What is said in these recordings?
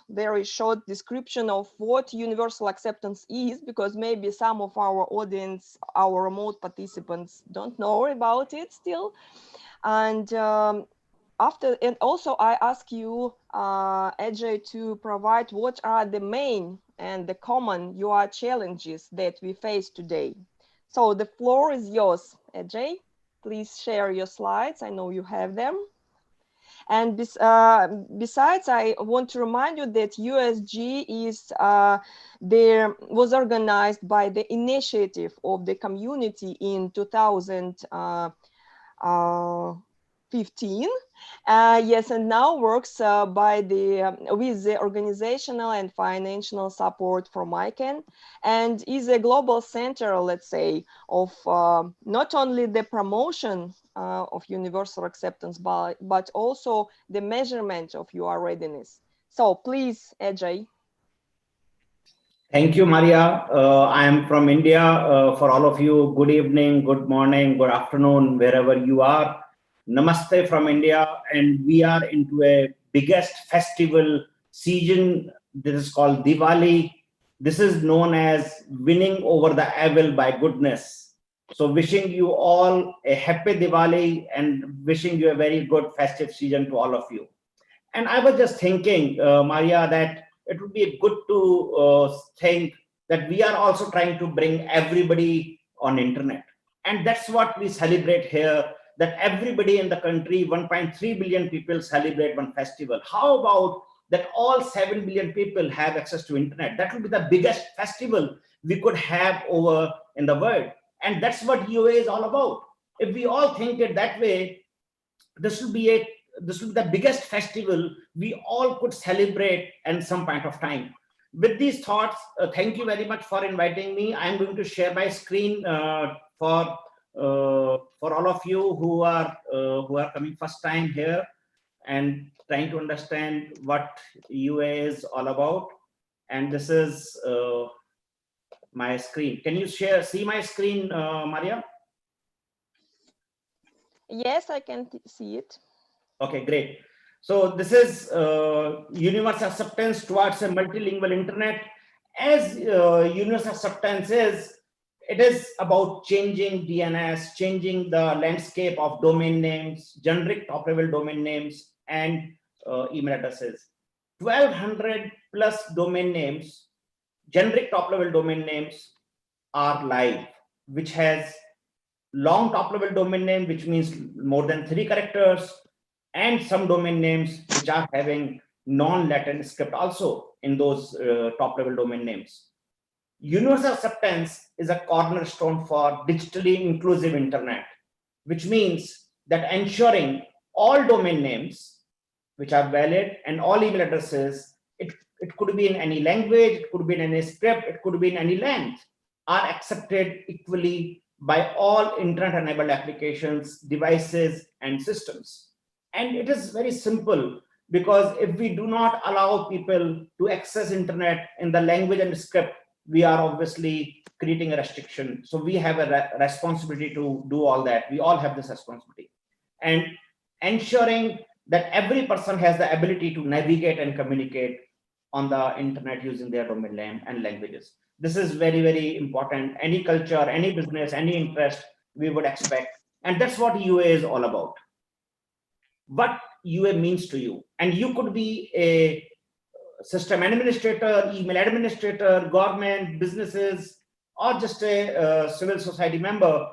very short description of what universal acceptance is, because maybe some of our audience, our remote participants, don't know about it still. And and also I ask you, Ajay, to provide what are the main and the common UI challenges that we face today. So the floor is yours, Ajay. Please share your slides. I know you have them. And besides, I want to remind you that USG was organized by the initiative of the community in 2015. Yes, and now works with the organizational and financial support from ICANN, and is a global center, let's say, of not only the promotion of universal acceptance, but also the measurement of your readiness. So please, Ajay. Thank you, Maria. I am from India. For all of you, good evening, good morning, good afternoon, wherever you are. Namaste from India, and we are into a biggest festival season. This is called Diwali. This is known as winning over the evil by goodness. So wishing you all a happy Diwali and wishing you a very good festive season to all of you. And I was just thinking, Maria, that it would be good to think that we are also trying to bring everybody on internet. And that's what we celebrate here, that everybody in the country, 1.3 billion people celebrate one festival. How about that all 7 billion people have access to internet? That would be the biggest festival we could have over in the world. And that's what UA is all about. If we all think it that way, this will be the biggest festival we all could celebrate in some point of time. With these thoughts, thank you very much for inviting me. I'm going to share my screen for all of you who are coming first time here and trying to understand what UA is all about. And this is my screen. Can you see my screen, Maria? Yes, I can see it. Okay, great. So this is universal acceptance towards a multilingual internet. As universal acceptance is, it is about changing DNS, changing the landscape of domain names, generic top-level domain names, and email addresses. 1,200 plus domain names, generic top-level domain names are live, which has long top-level domain name, which means more than 3 characters, and some domain names which are having non-Latin script also in those top-level domain names. Universal acceptance is a cornerstone for digitally inclusive internet, which means that ensuring all domain names which are valid and all email addresses, it could be in any language, it could be in any script, it could be in any length, are accepted equally by all internet-enabled applications, devices, and systems. And it is very simple, because if we do not allow people to access internet in the language and script, we are obviously creating a restriction. So we have a responsibility to do all that. We all have this responsibility. And ensuring that every person has the ability to navigate and communicate on the internet using their domain name and languages. This is very, very important. Any culture, any business, any interest we would expect. And that's what UA is all about. What UA means to you. And you could be a system administrator, email administrator, government, businesses, or just a civil society member.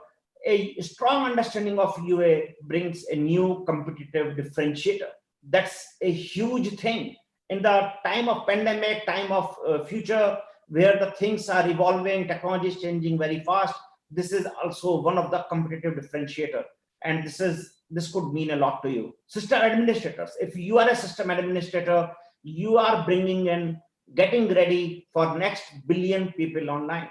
A strong understanding of UA brings a new competitive differentiator. That's a huge thing. In the time of pandemic, time of future, where the things are evolving, technology is changing very fast, this is also one of the competitive differentiator. And this could mean a lot to you. System administrators, if you are a system administrator, you are bringing in, getting ready for next billion people online.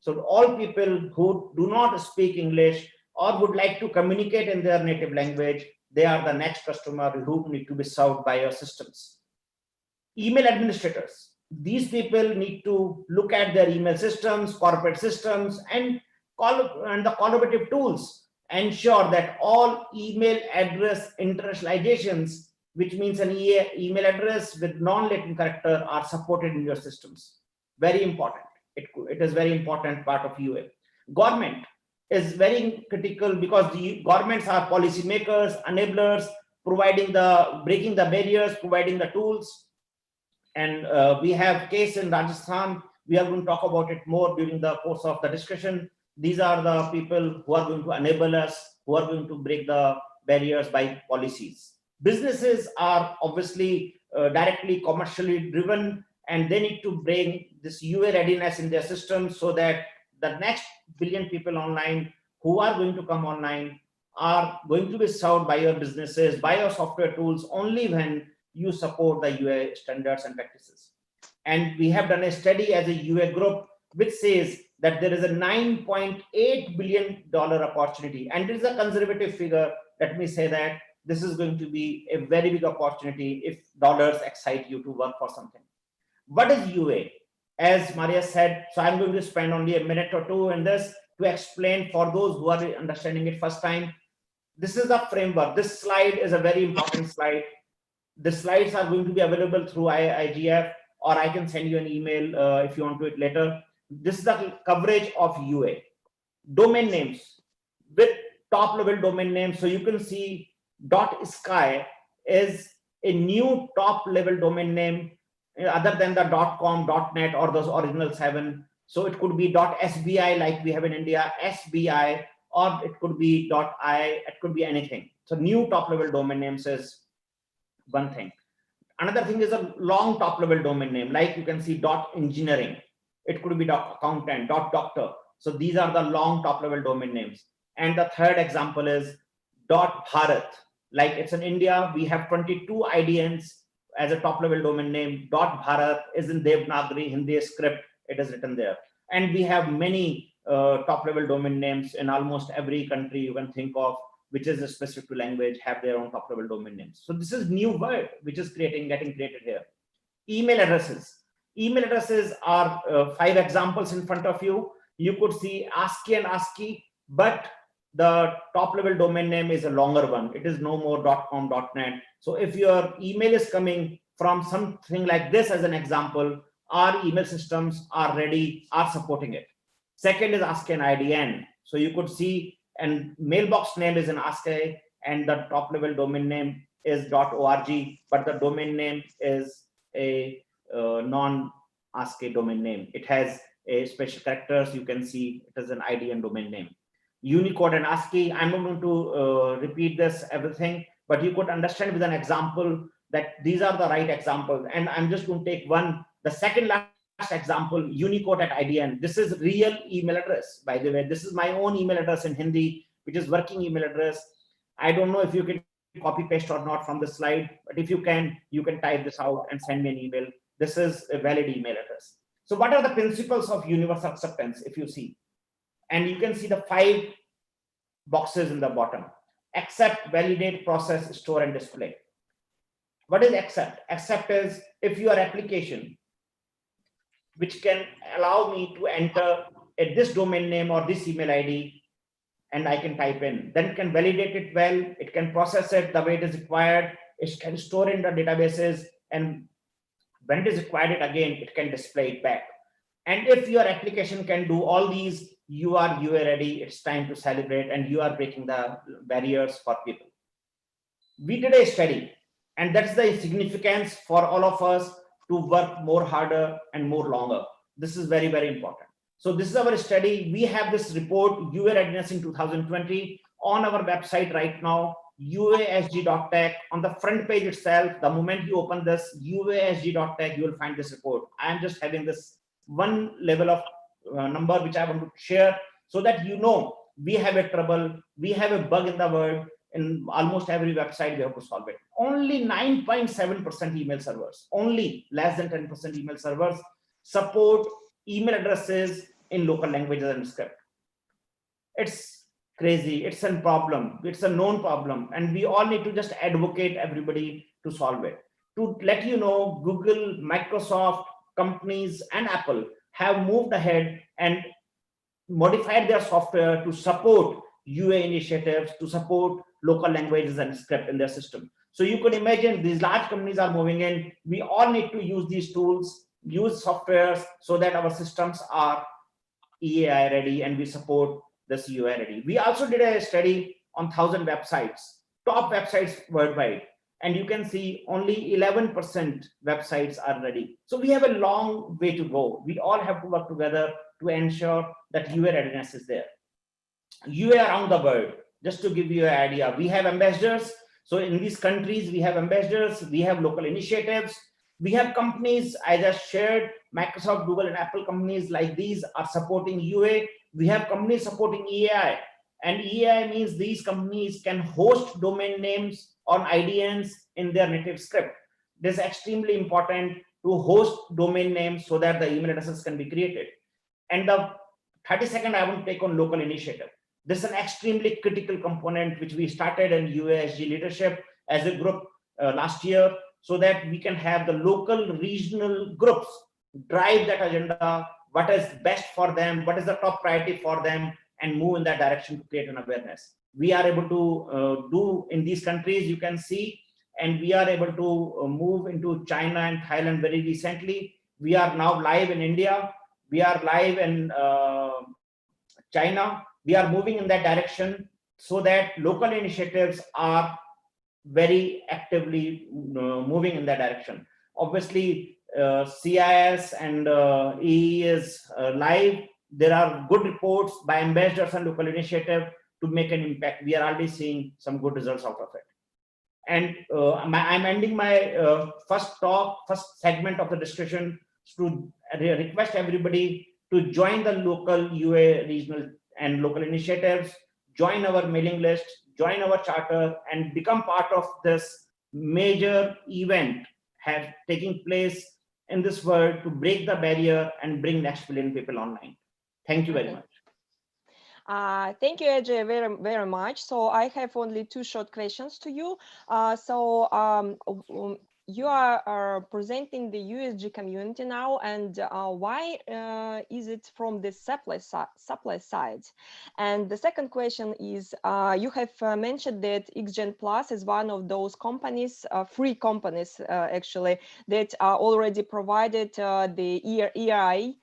So all people who do not speak English or would like to communicate in their native language, they are the next customer who need to be served by your systems. Email administrators, these people need to look at their email systems, corporate systems, and the collaborative tools, ensure that all email address internationalizations which means an email address with non-latent character are supported in your systems. Very important. It is very important part of UA. Government is very critical because the governments are policymakers, enablers, breaking the barriers, providing the tools. And we have case in Rajasthan. We are going to talk about it more during the course of the discussion. These are the people who are going to enable us, who are going to break the barriers by policies. Businesses are obviously directly commercially driven, and they need to bring this UA readiness in their system so that the next billion people online who are going to come online are going to be served by your businesses, by your software tools, only when you support the UA standards and practices. And we have done a study as a UA group which says that there is a $9.8 billion opportunity, and it is a conservative figure. Let me say that this is going to be a very big opportunity if dollars excite you to work for something. What is UA? As Maria said, so I'm going to spend only a minute or two in this to explain for those who are understanding it first time. This is the framework. This slide is a very important slide. The slides are going to be available through IGF, or I can send you an email if you want to it later. This is the coverage of UA. Domain names with top level domain names. So you can see .sky is a new top level domain name other than the .com, .net or those original 7. So it could be .sbi like we have in India, SBI, or it could be .I, it could be anything. So new top level domain names is one thing. Another thing is a long top level domain name, like you can see .engineering. It could be .accountant, .doctor. So these are the long top level domain names. And the third example is .bharat. Like it's in India, we have 22 IDNs as a top level domain name. .bharat is in Devanagari, Hindi script. It is written there. And we have many top level domain names in almost every country you can think of, which is specific to language, have their own top level domain names. So this is new word which is getting created here. Email addresses. Email addresses are 5 examples in front of you. You could see ASCII and ASCII, but the top level domain name is a longer one. It is no more .com, .net. So if your email is coming from something like this as an example, our email systems are ready, are supporting it. Second is ASCII and IDN. So you could see, and mailbox name is an ASCII, and the top level domain name is .org, but the domain name is a non-ASCII domain name. It has a special characters. You can see it is an IDN domain name. Unicode and ASCII, I'm not going to repeat this everything, but you could understand with an example that these are the right examples. And I'm just going to take one, the second last example, Unicode at IDN. This is real email address, by the way. This is my own email address in Hindi, which is working email address. I don't know if you can copy paste or not from the slide, but if you can type this out and send me an email. This is a valid email address. So what are the principles of universal acceptance, if you see? And you can see the 5 boxes in the bottom. Accept, validate, process, store, and display. What is accept? Accept is if your application, which can allow me to enter this domain name or this email ID, and I can type in, then it can validate it well, it can process it the way it is required, it can store in the databases, and when it is required it again, it can display it back. And if your application can do all these, you are UA ready, it's time to celebrate, and you are breaking the barriers for people. We did a study, and that's the significance for all of us to work more harder and more longer. This is very, very important. So this is our study. We have this report, UA Readiness in 2020, on our website right now, uasg.tech. On the front page itself, the moment you open this uasg.tech, you will find this report. I am just having this one level of number which I want to share so that you know we have a trouble, we have a bug in the world. In almost every website, we have to solve it. Only 9.7% email servers, only less than 10% email servers support email addresses in local languages and script. It's crazy. It's a problem. It's a known problem. And we all need to just advocate everybody to solve it. To let you know, Google, Microsoft, companies, and Apple have moved ahead and modified their software to support UA initiatives, to support local languages and script in their system. So you could imagine these large companies are moving in. We all need to use these tools, use softwares so that our systems are EAI ready and we support the CUI ready. We also did a study on 1,000 websites, top websites worldwide. And you can see only 11% websites are ready. So we have a long way to go. We all have to work together to ensure that UA readiness is there. UA around the world, just to give you an idea, we have ambassadors. So in these countries, we have ambassadors, we have local initiatives, we have companies. I just shared Microsoft, Google, and Apple companies like these are supporting UA. We have companies supporting EAI. And EAI means these companies can host domain names on IDNs in their native script. This is extremely important to host domain names so that the email addresses can be created. And the 32nd, I want to take on local initiative. This is an extremely critical component which we started in UASG leadership as a group last year, so that we can have the local regional groups drive that agenda, what is best for them, what is the top priority for them, and move in that direction to create an awareness. We are able to do in these countries, you can see, and we are able to move into China and Thailand very recently. We are now live in India. We are live in China. We are moving in that direction so that local initiatives are very actively moving in that direction. Obviously, CIS and EE is live. There are good reports by ambassadors and local initiative to make an impact. We are already seeing some good results out of it. And I'm ending my first segment of the discussion to request everybody to join the local UA regional and local initiatives, join our mailing list, join our charter, and become part of this major event taking place in this world to break the barrier and bring next billion people online. Thank you very much. Thank you, Ajay, very, very much. So I have only two short questions to you. You are presenting the USG community now, and why is it from the supply side? And the second question is, you have mentioned that XGen Plus is one of those companies, free companies actually, that already provided the ERI.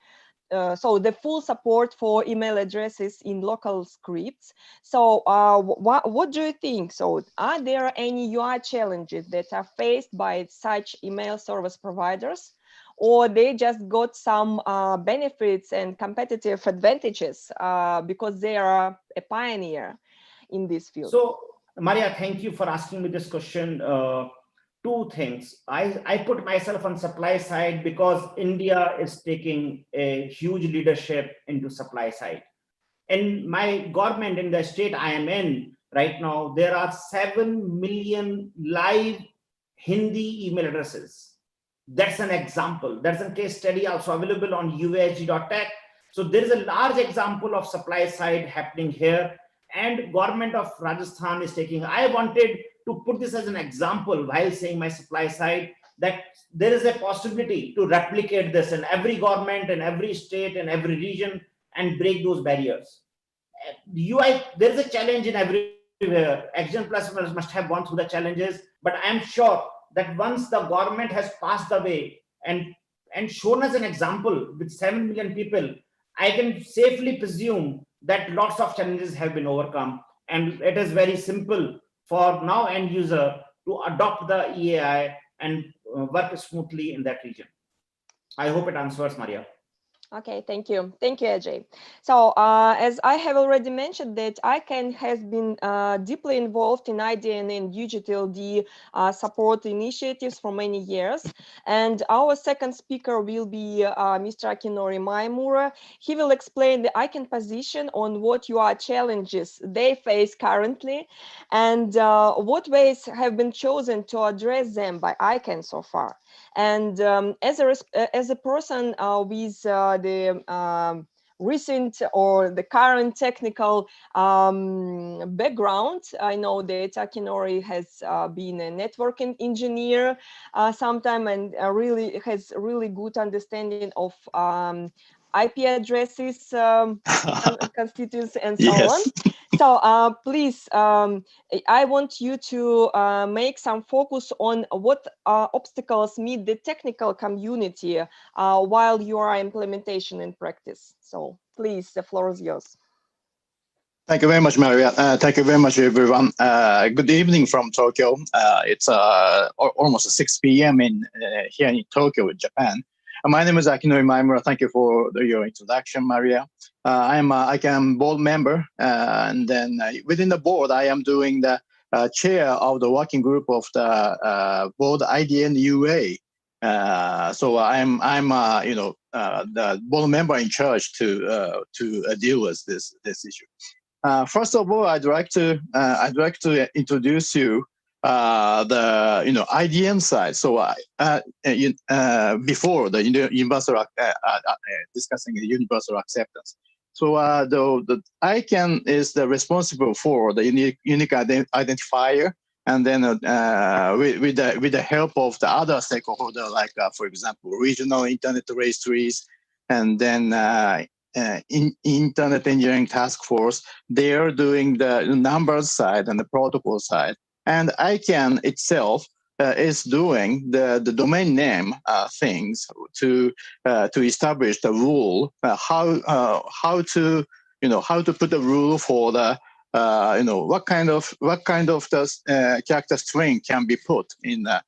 So the full support for email addresses in local scripts. So what do you think? So are there any UI challenges that are faced by such email service providers, or they just got some benefits and competitive advantages because they are a pioneer in this field? So Maria, thank you for asking me this question. Two things. I put myself on supply side because India is taking a huge leadership into supply side. In my government, in the state I am in right now, there are 7 million live Hindi email addresses. That's an example. There's a case study also available on uasg.tech. So there is a large example of supply side happening here, and government of Rajasthan is taking. I wanted to put this as an example while saying my supply side, that there is a possibility to replicate this in every government, in every state, in every region, and break those barriers. There is a challenge in everywhere. XGen Plus must have gone through the challenges, but I am sure that once the government has passed the way and shown us an example with 7 million people, I can safely presume that lots of challenges have been overcome, and it is very simple for now end user to adopt the EAI and work smoothly in that region. I hope it answers, Maria. Okay, thank you. Thank you, Ajay. So as I have already mentioned that ICANN has been deeply involved in IDN and UGTLD support initiatives for many years. And our second speaker will be Mr. Akinori Maimura. He will explain the ICANN position on what UI challenges they face currently and what ways have been chosen to address them by ICANN so far. And as a person with the recent or the current technical background, I know that Akinori has been a networking engineer sometime and really has really good understanding of IP addresses, constituents, and so on. So please, I want you to make some focus on what obstacles meet the technical community while you are implementation in practice. So please, the floor is yours. Thank you very much, Maria. Thank you very much, everyone. Good evening from Tokyo. It's almost 6 p.m. Here in Tokyo, Japan. My name is Akinori Maimura. Thank you for your introduction, Maria. I am board member, and then within the board, I am doing the chair of the working group of the board IDN UA. So I'm the board member in charge to deal with this issue. First of all, I'd like to introduce you the IDM side. So before the universal discussing the universal acceptance. So the ICANN is the responsible for the unique identifier, and then with the help of the other stakeholder, like for example, regional internet registries, and then Internet Engineering Task Force, they are doing the numbers side and the protocol side. And ICANN itself is doing the domain name things to establish the rule, how to put the rule for the what kind of the character string can be put in a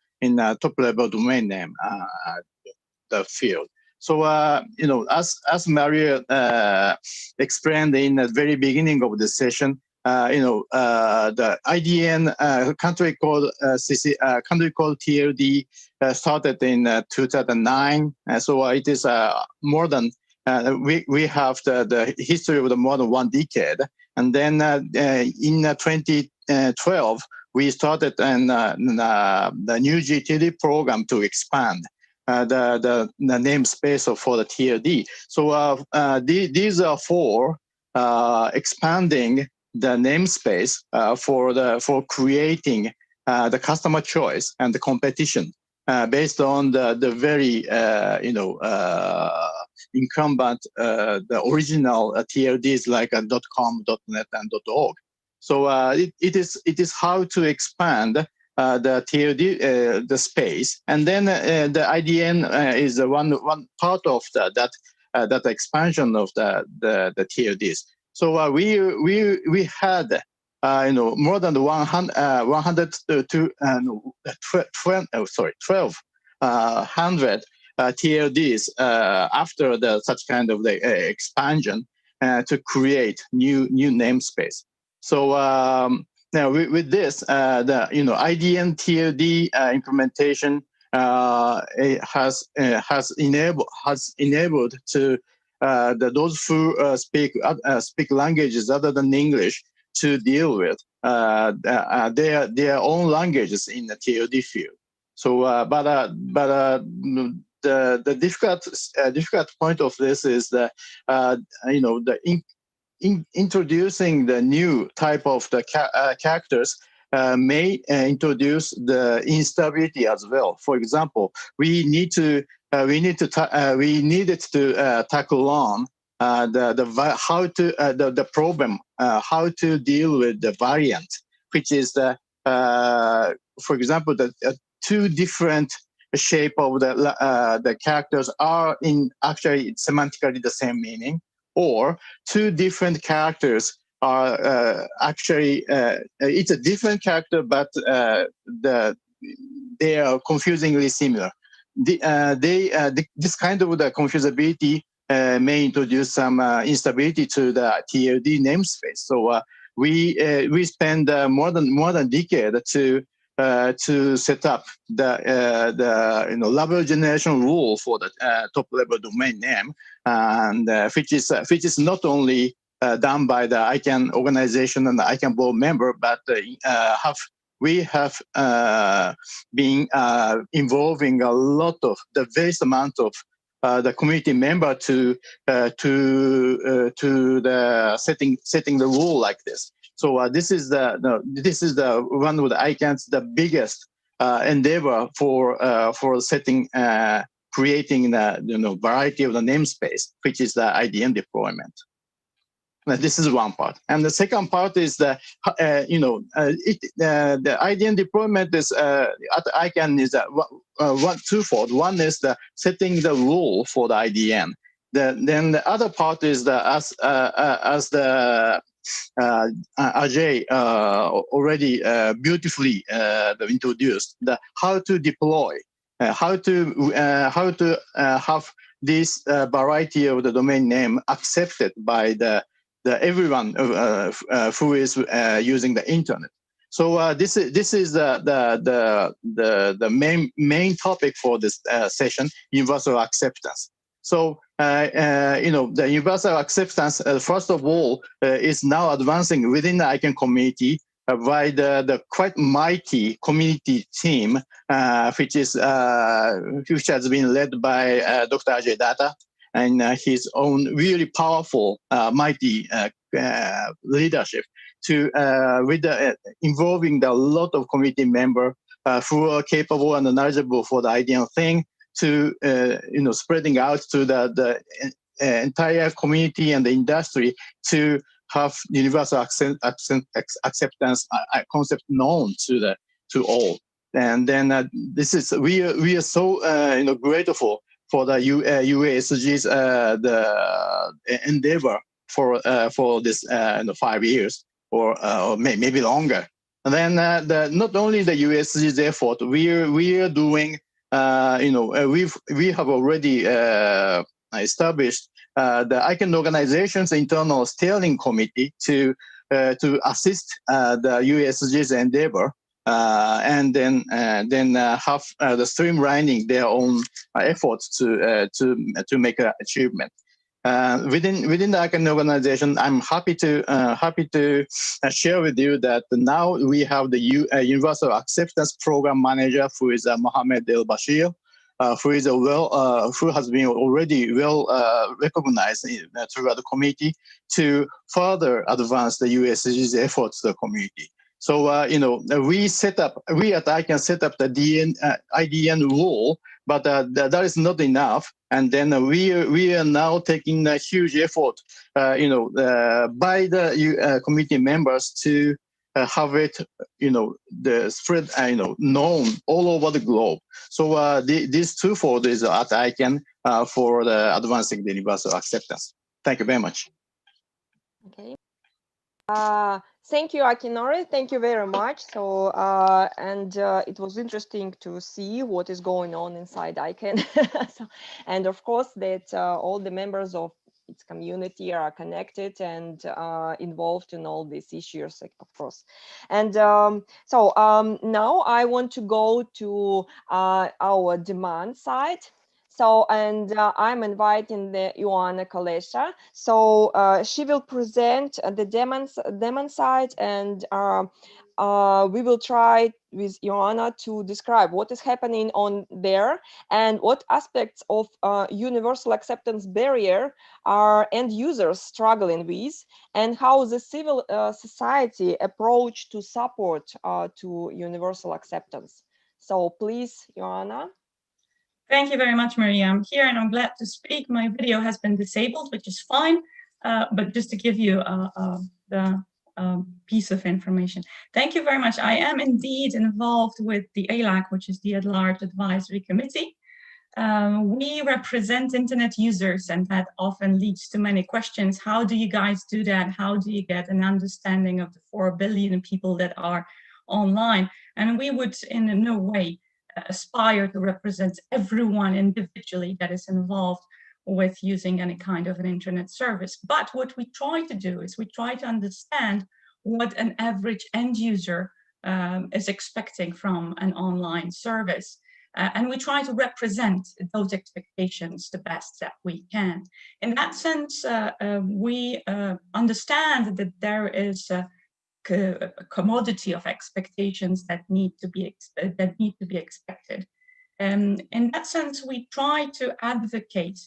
top level domain name the field. So, as Maria explained in the very beginning of the session, the IDN country code TLD started in 2009. So it is more than we have the history of the more than 1 decade. And then in 2012, we started the new GTD program to expand the namespace for the TLD. So these are for expanding the namespace for creating the customer choice and the competition based on the very incumbent the original TLDs like .com, .net, and .org. So it is how to expand the TLD the space, and then the IDN is one part of that expansion of the TLDs. So we had more than 100 to 1,200 TLDs after the such kind of the expansion to create new namespace. So now with this, the IDN TLD implementation has enabled to those who speak languages other than English to deal with their own languages in the TLD field. So, the difficult point of this is that introducing the new type of the characters may introduce the instability as well. For example, we needed to tackle on the problem how to deal with the variant, which is for example the two different shape of the characters are in actually semantically the same meaning, or two different characters are actually it's a different character, but they are confusingly similar. This kind of the confusability may introduce some instability to the TLD namespace. So we spend more than a decade to set up the level generation rule for the top level domain name, and which is not only done by the ICANN organization and the ICANN board member, but we have been involving a lot of the vast amount of the community member to the setting the rule like this. So this is the one of the ICANN's the biggest endeavor for setting creating the variety of the namespace, which is the IDN deployment. This is one part, and the second part is the the IDN deployment is at ICANN is one twofold. One is the setting the rule for the IDN. Then the other part is the as the Ajay already beautifully introduced the how to deploy, how to have this variety of the domain name accepted by the everyone who is using the internet. So this is the main topic for this session: universal acceptance. So the universal acceptance, first of all, is now advancing within the ICANN community by the quite mighty community team, which has been led by Dr. Ajay Datta and his own really powerful, mighty leadership to involving a lot of community members who are capable and knowledgeable for the IDN thing, to spreading out to the entire community and the industry to have universal acceptance concept known to all. And then this is we are so grateful for the UASG's the endeavor for this 5 years or maybe longer. And then not only the UASG's effort, we are doing. We have already established the ICANN organization's internal steering committee to assist the USG's endeavor, and then have the streamlining their own efforts to make an achievement. Within the ICANN organization, I'm happy to share with you that now we have the Universal Acceptance Program Manager, who is Mohammed El Bashir, who has been already well recognized throughout the committee to further advance the USG's efforts to the community. So we at ICANN set up the IDN rule, but that is not enough. And then we are now taking a huge effort, by the community members to have it, the spread, known all over the globe. So these twofold is at ICANN for the advancing the universal acceptance. Thank you very much. Okay. Thank you, Akinori. Thank you very much. So, it was interesting to see what is going on inside ICANN. And of course, that all the members of its community are connected and involved in all these issues, of course. And now I want to go to our demand side. So, and I'm inviting the Ioana Kalesha. So she will present the demand side, and we will try with Ioana to describe what is happening on there and what aspects of universal acceptance barrier are end users struggling with, and how the civil society approach to support to universal acceptance. So please, Ioana. Thank you very much, Maria. I'm here and I'm glad to speak. My video has been disabled, which is fine, but just to give you the piece of information. Thank you very much. I am indeed involved with the ALAC, which is the At-Large Advisory Committee. We represent internet users, and that often leads to many questions. How do you guys do that? How do you get an understanding of the 4 billion people that are online? And we would in no way aspire to represent everyone individually that is involved with using any kind of an internet service. But what we try to do is we try to understand what an average end user is expecting from an online service. And we try to represent those expectations the best that we can. In that sense, we understand that there is a commodity of expectations that need to be expected. In that sense, we try to advocate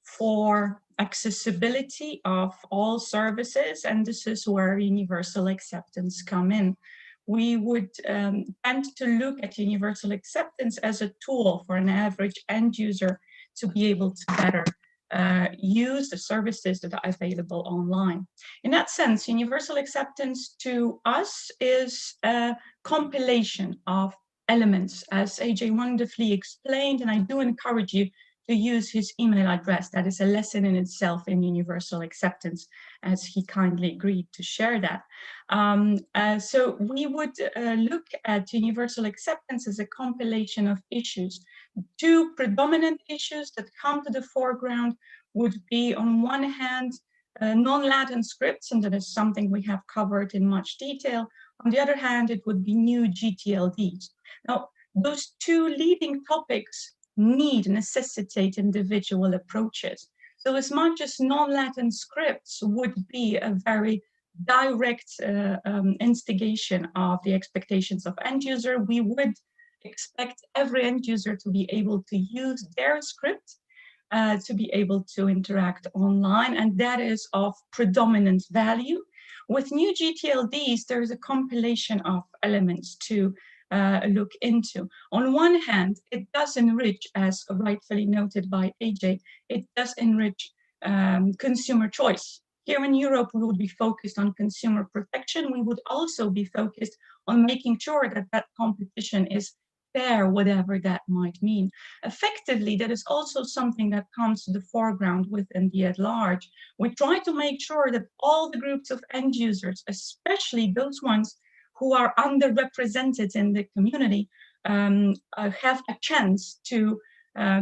for accessibility of all services, and this is where universal acceptance come in. We would tend to look at universal acceptance as a tool for an average end user to be able to better use the services that are available online. In that sense, universal acceptance to us is a compilation of elements, as AJ wonderfully explained, and I do encourage you to use his email address. That is a lesson in itself in universal acceptance, as he kindly agreed to share that. So we would look at universal acceptance as a compilation of issues. Two predominant issues that come to the foreground would be, on one hand, non-Latin scripts, and that is something we have covered in much detail. On the other hand, it would be new GTLDs. Now, those two leading topics necessitate individual approaches. So as much as non-Latin scripts would be a very direct instigation of the expectations of end user, we would expect every end user to be able to use their script to be able to interact online, and that is of predominant value. With new GTLDs, there is a compilation of elements to look into. On one hand, it does enrich, as rightfully noted by AJ, it does enrich consumer choice. Here in Europe, we would be focused on consumer protection. We would also be focused on making sure that that competition is fair, whatever that might mean. Effectively, that is also something that comes to the foreground within the at large. We try to make sure that all the groups of end users, especially those ones who are underrepresented in the community, have a chance to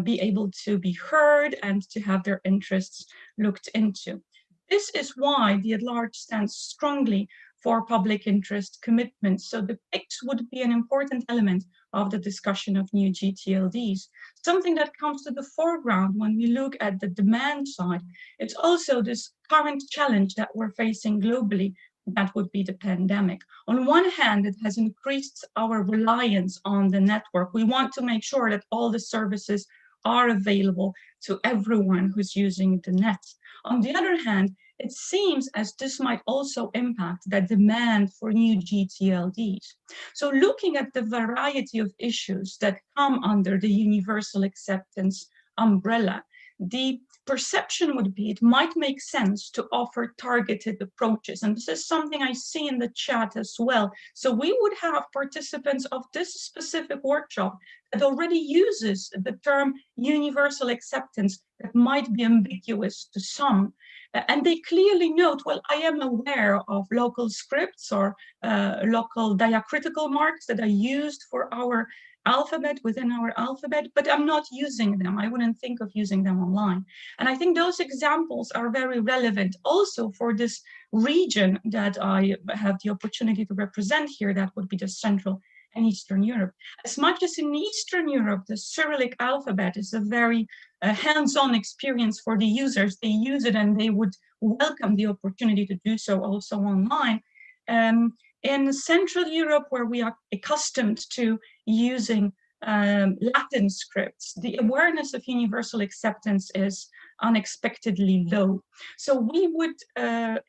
be able to be heard and to have their interests looked into. This is why the at large stands strongly for public interest commitments. So the PICs would be an important element of the discussion of new GTLDs. Something that comes to the foreground when we look at the demand side, it's also this current challenge that we're facing globally. That would be the pandemic. On one hand, it has increased our reliance on the network. We want to make sure that all the services are available to everyone who's using the net. On the other hand, it seems as this might also impact the demand for new GTLDs. So looking at the variety of issues that come under the universal acceptance umbrella, the perception would be it might make sense to offer targeted approaches. And this is something I see in the chat as well. So we would have participants of this specific workshop that already uses the term universal acceptance that might be ambiguous to some. And they clearly note, well, I am aware of local scripts or local diacritical marks that are used for our alphabet within our alphabet, but I'm not using them. I wouldn't think of using them online. And I think those examples are very relevant also for this region that I have the opportunity to represent here, that would be the Central and Eastern Europe. As much as in Eastern Europe, the Cyrillic alphabet is a very hands-on experience for the users. They use it and they would welcome the opportunity to do so also online. In Central Europe, where we are accustomed to using Latin scripts, the awareness of universal acceptance is unexpectedly low. So we would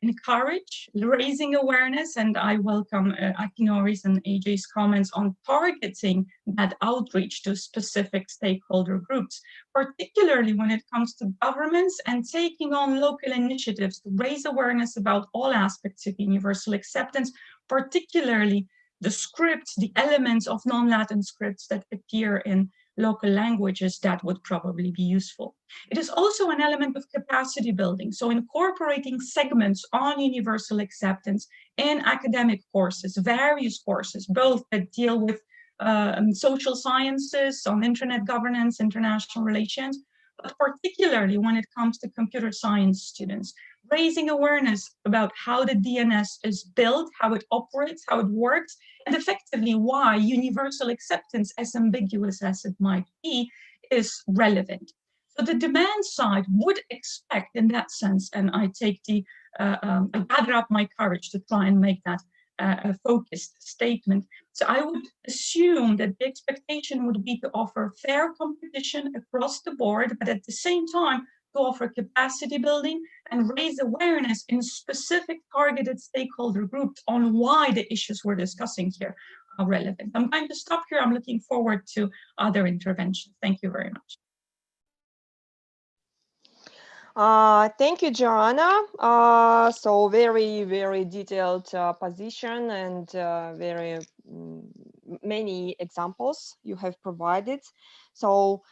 encourage raising awareness, and I welcome Akinori's and AJ's comments on targeting that outreach to specific stakeholder groups, particularly when it comes to governments and taking on local initiatives to raise awareness about all aspects of universal acceptance, particularly the scripts, the elements of non-Latin scripts that appear in local languages. That would probably be useful. It is also an element of capacity building. So incorporating segments on universal acceptance in academic courses, various courses, both that deal with social sciences, on internet governance, international relations, but particularly when it comes to computer science students, raising awareness about how the DNS is built, how it operates, how it works, and effectively why universal acceptance, as ambiguous as it might be, is relevant. So the demand side would expect in that sense, and I take I gather up my courage to try and make that a focused statement. So I would assume that the expectation would be to offer fair competition across the board, but at the same time, to offer capacity building and raise awareness in specific targeted stakeholder groups on why the issues we're discussing here are relevant. I'm going to stop here. I'm looking forward to other interventions. Thank you very much. Thank you, Joanna. So very, very detailed position and very many examples you have provided. So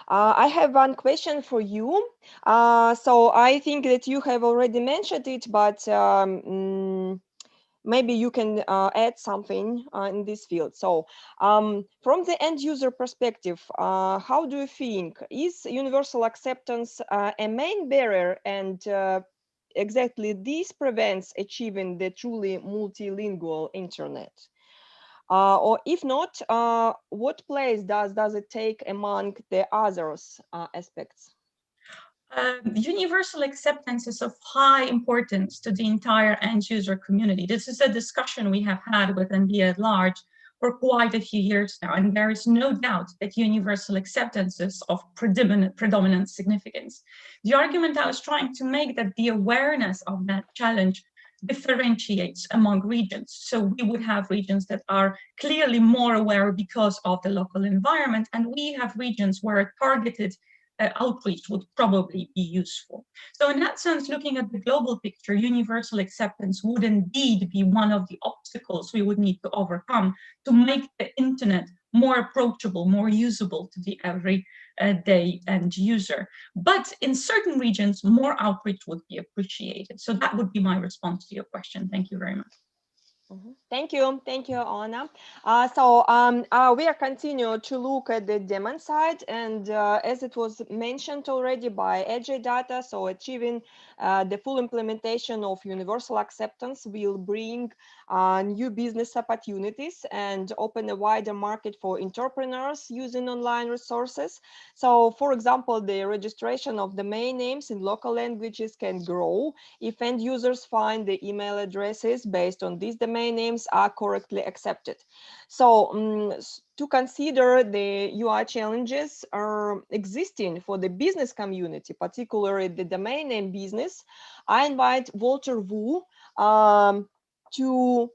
I have one question for you. So I think that you have already mentioned it, but maybe you can add something in this field. So from the end user perspective, how do you think, is universal acceptance a main barrier, and exactly this prevents achieving the truly multilingual internet? Or if not, what place does it take among the others aspects? Universal acceptance is of high importance to the entire end user community. This is a discussion we have had with NVIDIA at large for quite a few years now, and there is no doubt that universal acceptance is of predominant significance. The argument I was trying to make, that the awareness of that challenge differentiates among regions. So we would have regions that are clearly more aware because of the local environment, and we have regions where targeted outreach would probably be useful. So in that sense, looking at the global picture, universal acceptance would indeed be one of the obstacles we would need to overcome to make the internet more approachable, more usable to the everyday end user. But in certain regions, more outreach would be appreciated. So that would be my response to your question. Thank you very much. Thank you, Anna. We are continuing to look at the demand side, and as it was mentioned already by Ajay Data, so achieving the full implementation of universal acceptance will bring new business opportunities and open a wider market for entrepreneurs using online resources. So, for example, the registration of domain names in local languages can grow if end users find the email addresses based on these domain names are correctly accepted. So to consider the UI challenges are existing for the business community, particularly the domain name business, I invite Walter Wu to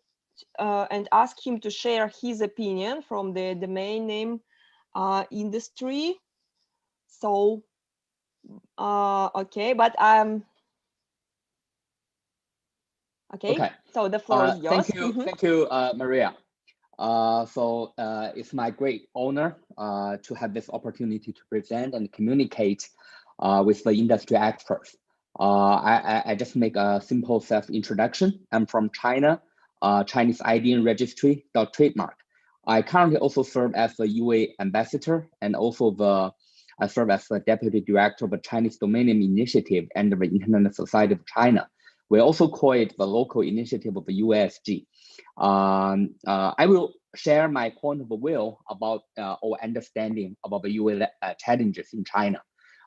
and ask him to share his opinion from the domain name industry. So, okay, but okay. So the floor is yours. Thank you, Maria. It's my great honor to have this opportunity to present and communicate with the industry experts. I just make a simple self-introduction. I'm from China, Chinese IDN Registry .trademark. I currently also serve as the UA ambassador, and also I serve as the deputy director of the Chinese Domain Name Initiative and the Internet Society of China. We also call it the local initiative of the UASG. I will share my point of view about our understanding about the UA challenges in China.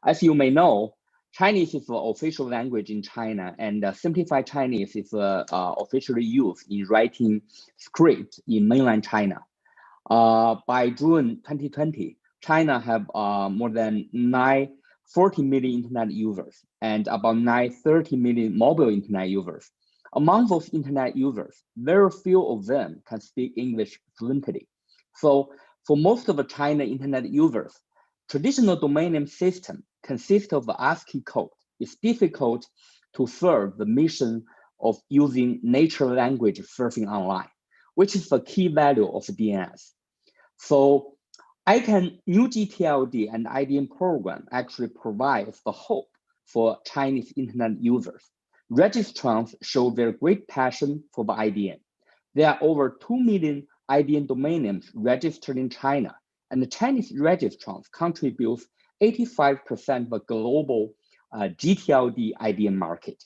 As you may know, Chinese is the official language in China, and simplified Chinese is officially used in writing script in mainland China. By June 2020, China have more than 940 million internet users and about 930 million mobile internet users. Among those internet users, very few of them can speak English fluently. So for most of the China internet users, traditional domain name system consists of the ASCII code. It's difficult to serve the mission of using natural language surfing online, which is the key value of DNS. So new GTLD and IDN program actually provides the hope for Chinese internet users. Registrants show their great passion for the IDN. There are over 2 million IDN domain names registered in China, and the Chinese registrants contribute 85% of the global GTLD IDN market.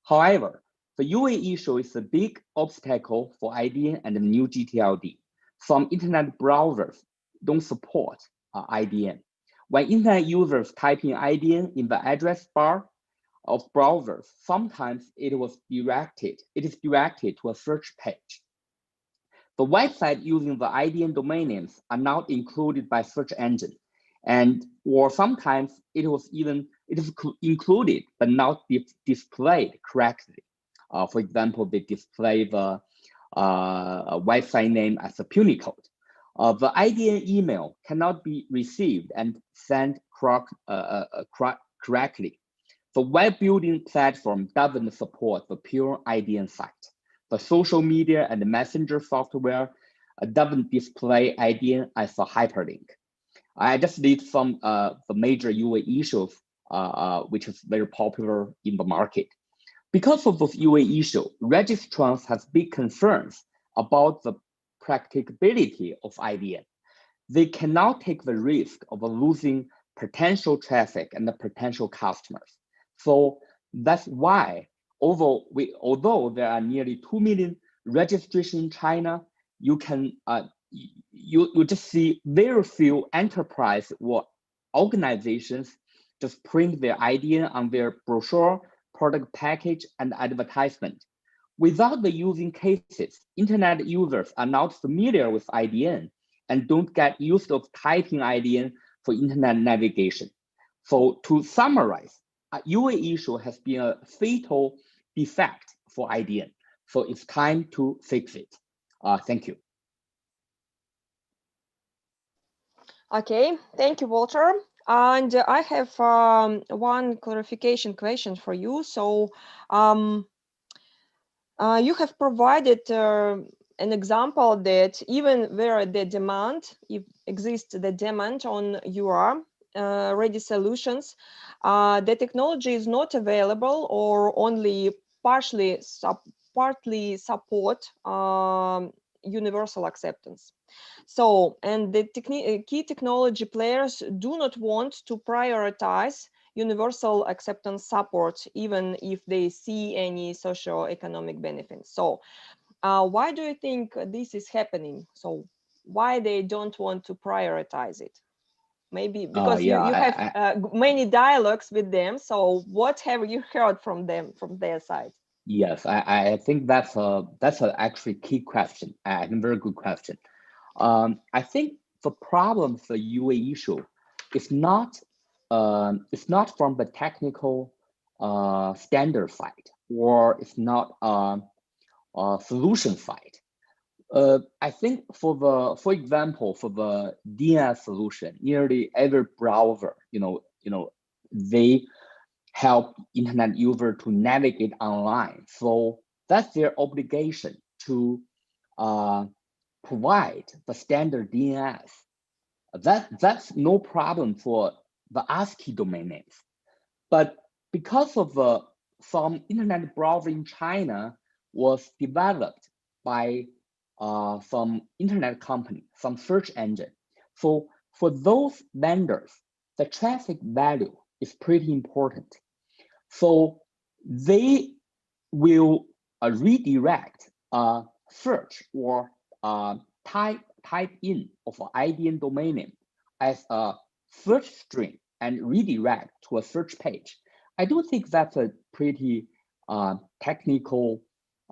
However, the UA issue is a big obstacle for IDN and the new GTLD. Some internet browsers don't support IDN. When internet users type in IDN in the address bar of browsers, sometimes it is directed to a search page. The website using the IDN domain names are not included by search engine, or sometimes it is included but not displayed correctly. For example, they display the website name as a Punycode, The IDN email cannot be received and sent correctly. The web building platform doesn't support the pure IDN site. The social media and the messenger software doesn't display IDN as a hyperlink. I just did some the major UA issues, which is very popular in the market. Because of those UA issues, registrants have big concerns about the practicability of IDN. They cannot take the risk of losing potential traffic and the potential customers. So that's why, although there are nearly 2 million registrations in China, you can you just see very few enterprise or organizations just print their IDN on their brochure, product package, and advertisement. Without the using cases, internet users are not familiar with IDN and don't get used to typing IDN for internet navigation. So to summarize, a UA issue has been a fatal defect for IDN. So it's time to fix it. Thank you. Okay, thank you, Walter. And I have one clarification question for you. So you have provided an example that even where the demand, if exists the demand on your ready solutions, the technology is not available or only partly support universal acceptance. So, and the key technology players do not want to prioritize universal acceptance support, even if they see any socio-economic benefits. So, why do you think this is happening? So, why they don't want to prioritize it? Maybe because you have many dialogues with them. So, what have you heard from them, from their side? Yes, I think that's a actually key question. I think very good question. I think the problem for UA issue is not from the technical standard side, or it's not solution side. I think for example, for the DNS solution, nearly every browser, they help internet user to navigate online. So that's their obligation to provide the standard DNS. That's no problem for the ASCII domain names. But because of some internet browser in China was developed by some internet company, some search engine. So for those vendors, the traffic value is pretty important. So they will redirect search or type in of an IDN domain name as a search string and redirect to a search page. I do think that's a pretty technical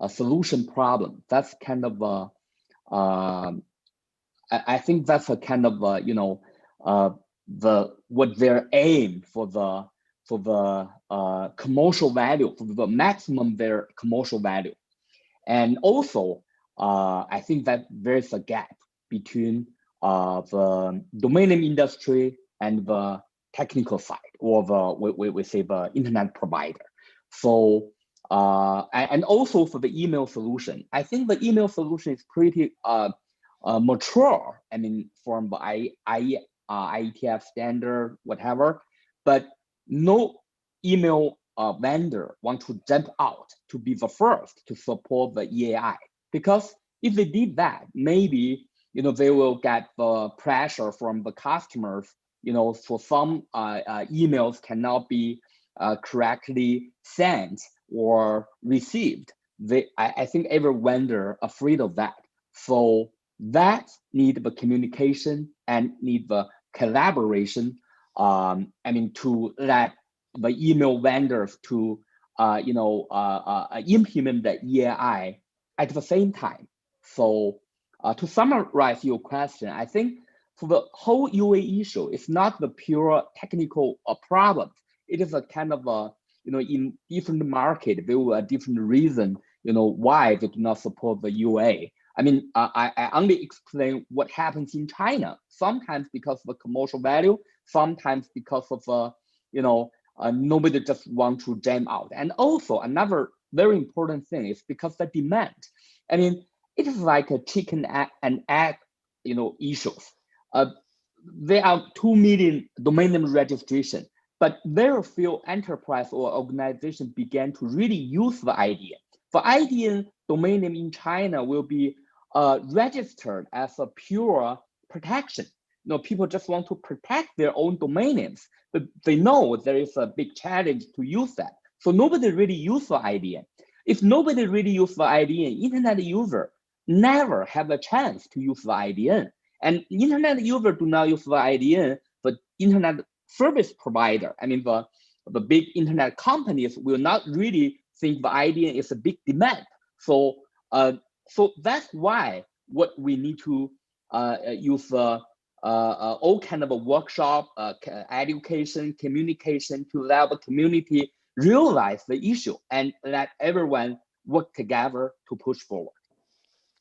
solution problem. That's kind of I think that's a kind of what their aim for the commercial value, for the maximum their commercial value. And also I think that there's a gap between the domain name industry and the technical side, or we say the internet provider. So and also for the email solution, I think the email solution is pretty mature. I mean, from the IETF standard, whatever, but no email vendor want to jump out to be the first to support the EAI, because if they did that, maybe they will get the pressure from the customers. For some emails cannot be correctly sent or received. I think every vendor afraid of that. So that need the communication and need the collaboration. I mean, to let the email vendors to implement the EAI at the same time. So to summarize your question, I think for the whole UA issue, it's not the pure technical problem. It is a kind of a, in different market, there were a different reason, why they do not support the UA. I mean, I only explain what happens in China, sometimes because of the commercial value, sometimes because of, nobody just want to jam out. And also another very important thing is because the demand. I mean, it is like a chicken and egg, issues. There are 2 million domain name registration, but very few enterprise or organization began to really use the IDN. For IDN, domain name in China will be registered as a pure protection. People just want to protect their own domain names, but they know there is a big challenge to use that. So nobody really use the IDN. If nobody really use the IDN, internet user never have a chance to use the IDN. And internet user do not use the IDN, but internet service provider, I mean the big internet companies will not really think the IDN is a big demand. So that's why what we need to use all kind of a workshop, education, communication to let the community realize the issue and let everyone work together to push forward.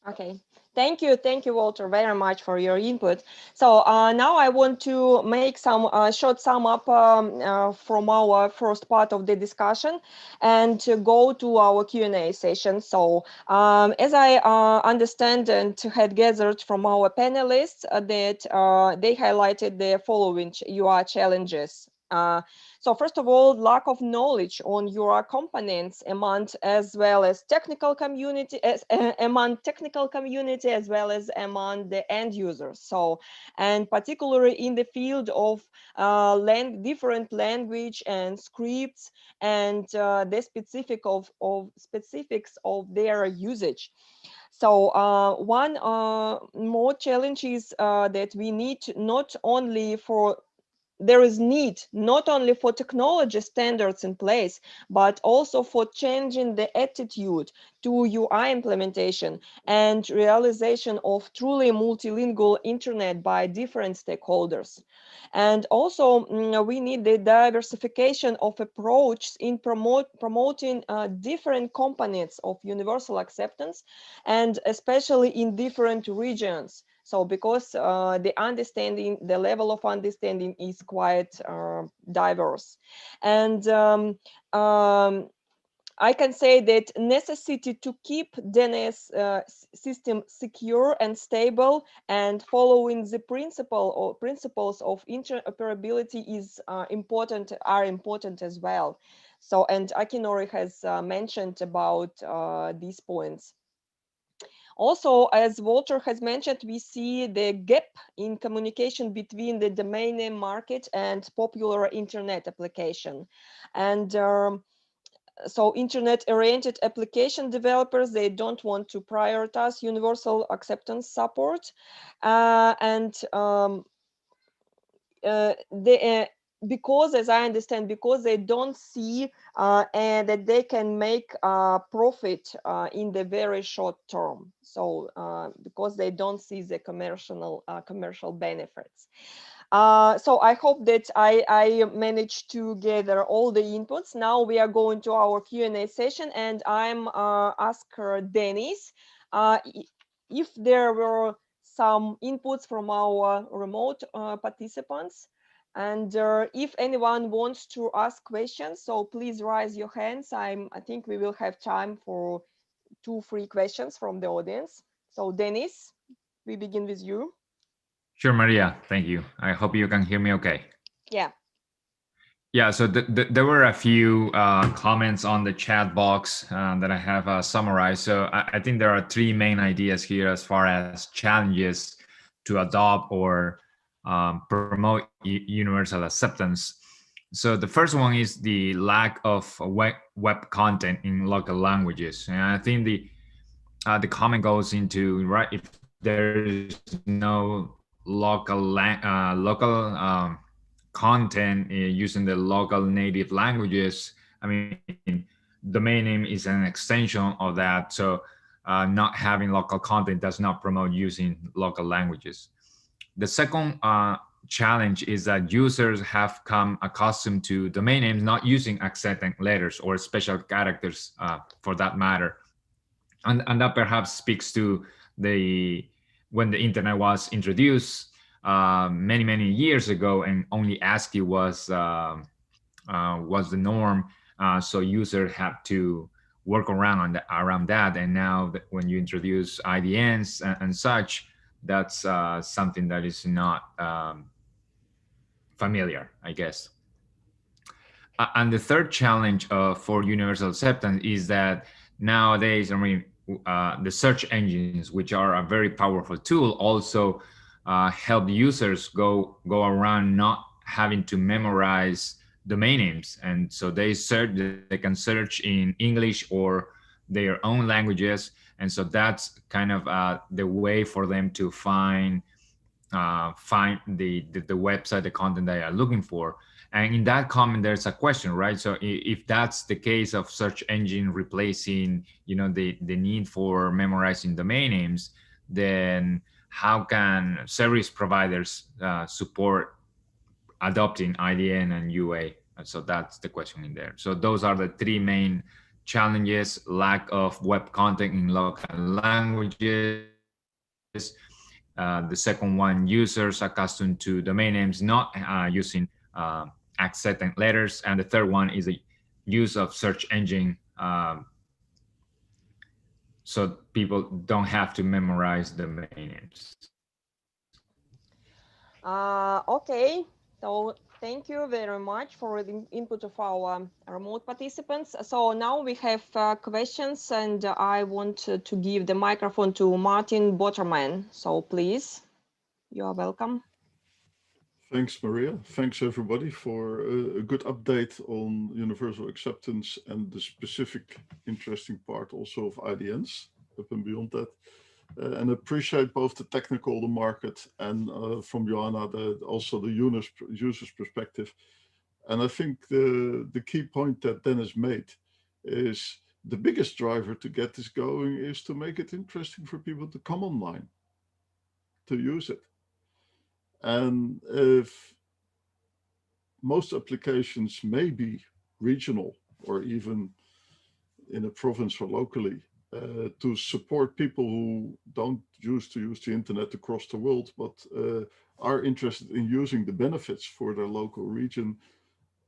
Okay, thank you, Walter, very much for your input. So now I want to make some short sum up from our first part of the discussion and to go to our Q&A session. So as I understand and had gathered from our panelists that they highlighted the following UI challenges. So first of all, lack of knowledge on URL components among as well as technical community, among technical community as well as among the end users. So, and particularly in the field of different language and scripts and the specifics of their usage. So one more challenge is that we need there is need not only for technology standards in place, but also for changing the attitude to UI implementation and realization of truly multilingual internet by different stakeholders. And also we need the diversification of approach in promoting different components of universal acceptance, and especially in different regions. So because the level of understanding is quite diverse. And I can say that necessity to keep DNS system secure and stable and following the principles of interoperability are important as well. So, and Akinori has mentioned about these points. Also, as Walter has mentioned, we see the gap in communication between the domain name market and popular internet application. And so internet-oriented application developers, they don't want to prioritize universal acceptance support. Because, as I understand, because they don't see and that they can make profit in the very short term. So because they don't see the commercial benefits. So I hope that I managed to gather all the inputs. Now we are going to our Q&A session, and I'm asking Dennis if there were some inputs from our remote participants. And if anyone wants to ask questions, so please raise your hands. I think we will have time for 2-3 questions from the audience. So Dennis, we begin with you. Sure, Maria. Thank you. I hope you can hear me okay. Yeah. Yeah, so there were a few comments on the chat box that I have summarized. So I think there are 3 main ideas here as far as challenges to adopt or promote universal acceptance. So the first one is the lack of web content in local languages. And I think the comment goes into, right, if there is no local content using the local native languages, I mean, domain name is an extension of that. So not having local content does not promote using local languages. The second challenge is that users have come accustomed to domain names not using accented letters or special characters for that matter. And that perhaps speaks to when the internet was introduced many years ago, and only ASCII was the norm. So users have to work around that. And now that when you introduce IDNs and such, that's something that is not familiar, I guess. And the third challenge for universal acceptance is that nowadays, I mean, the search engines, which are a very powerful tool, also help users go around not having to memorize domain names. And so they can search in English or their own languages. And so that's kind of the way for them to find the website, the content they are looking for. And in that comment, there's a question, right? So if that's the case of search engine replacing, the need for memorizing domain names, then how can service providers support adopting IDN and UA? So that's the question in there. So those are the three main challenges: lack of web content in local languages. The second one, users accustomed to domain names not using acceptance letters. And the third one is the use of search engine, so people don't have to memorize domain names. Okay, so thank you very much for the input of our remote participants. So now we have questions, and I want to give the microphone to Martin Botterman. So please, you are welcome. Thanks, Maria. Thanks, everybody, for a good update on universal acceptance and the specific interesting part also of IDNs up and beyond that. And appreciate both the technical, the market, and from Joanna, also the user's perspective. And I think the key point that Dennis made is the biggest driver to get this going is to make it interesting for people to come online, to use it. And if most applications may be regional or even in a province or locally, to support people who don't use the internet across the world, but are interested in using the benefits for their local region,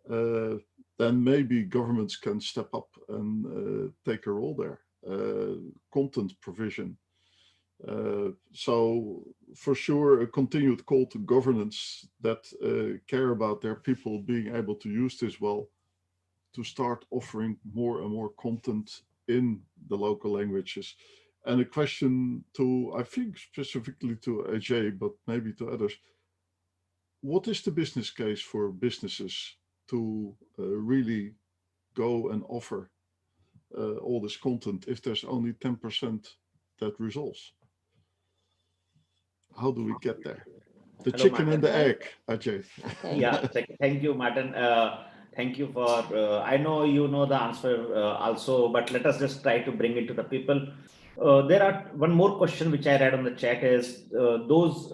then maybe governments can step up and take a role there. Content provision. So for sure, a continued call to governance that care about their people being able to use this well, to start offering more and more content in the local languages. And a question to, I think specifically to AJ, but maybe to others, what is the business case for businesses to really go and offer all this content if there's only 10% that resolves? How do we get there? The Hello, chicken Martin. and the egg, Ajay. Yeah, thank you, Martin. Thank you for, I know you know the answer also, but let us just try to bring it to the people. There are one more question which I read on the chat is those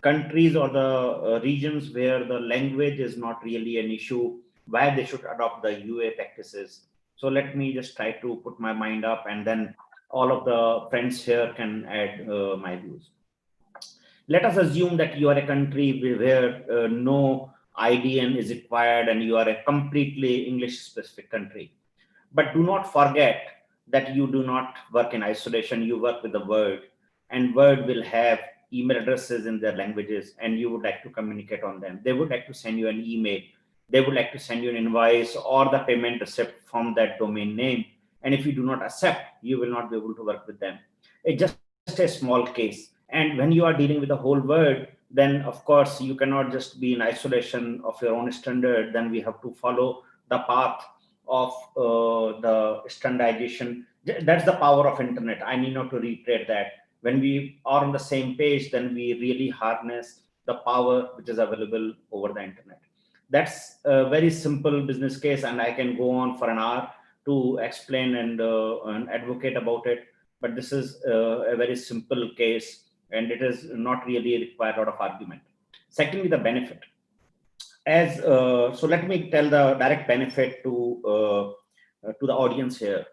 countries or the regions where the language is not really an issue, why they should adopt the UA practices. So let me just try to put my mind up, and then all of the friends here can add my views. Let us assume that you are a country where no IDN is required and you are a completely English specific country. But do not forget that you do not work in isolation, you work with the world, and world will have email addresses in their languages, and you would like to communicate on them. They would like to send you an email. They would like to send you an invoice or the payment receipt from that domain name. And if you do not accept, you will not be able to work with them. It's just a small case. And when you are dealing with the whole world, then of course you cannot just be in isolation of your own standard. Then we have to follow the path of the standardization. That's the power of internet. I need not to reiterate that. When we are on the same page, then we really harness the power which is available over the internet. That's a very simple business case, and I can go on for an hour to explain and advocate about it. But this is a very simple case, and it is not really required a lot of argument. Secondly, the benefit. So let me tell the direct benefit to the audience here.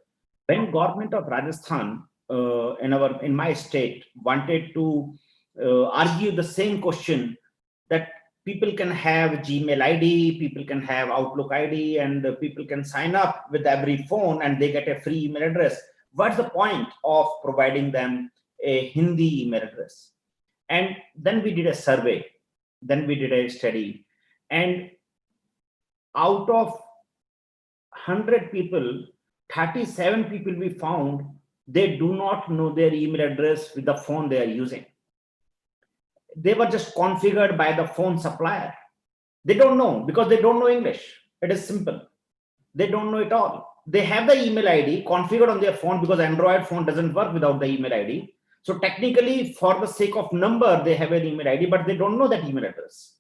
When government of Rajasthan in my state wanted to argue the same question, that people can have Gmail ID, people can have Outlook ID, and people can sign up with every phone and they get a free email address. What's the point of providing them a Hindi email address? And then we did a survey, then we did a study, and out of 100 people, 37 people we found, they do not know their email address with the phone they are using. They were just configured by the phone supplier. They don't know because they don't know English. It is simple. They don't know it all. They have the email ID configured on their phone because Android phone doesn't work without the email ID. So technically, for the sake of number, they have an email ID, but they don't know that email address.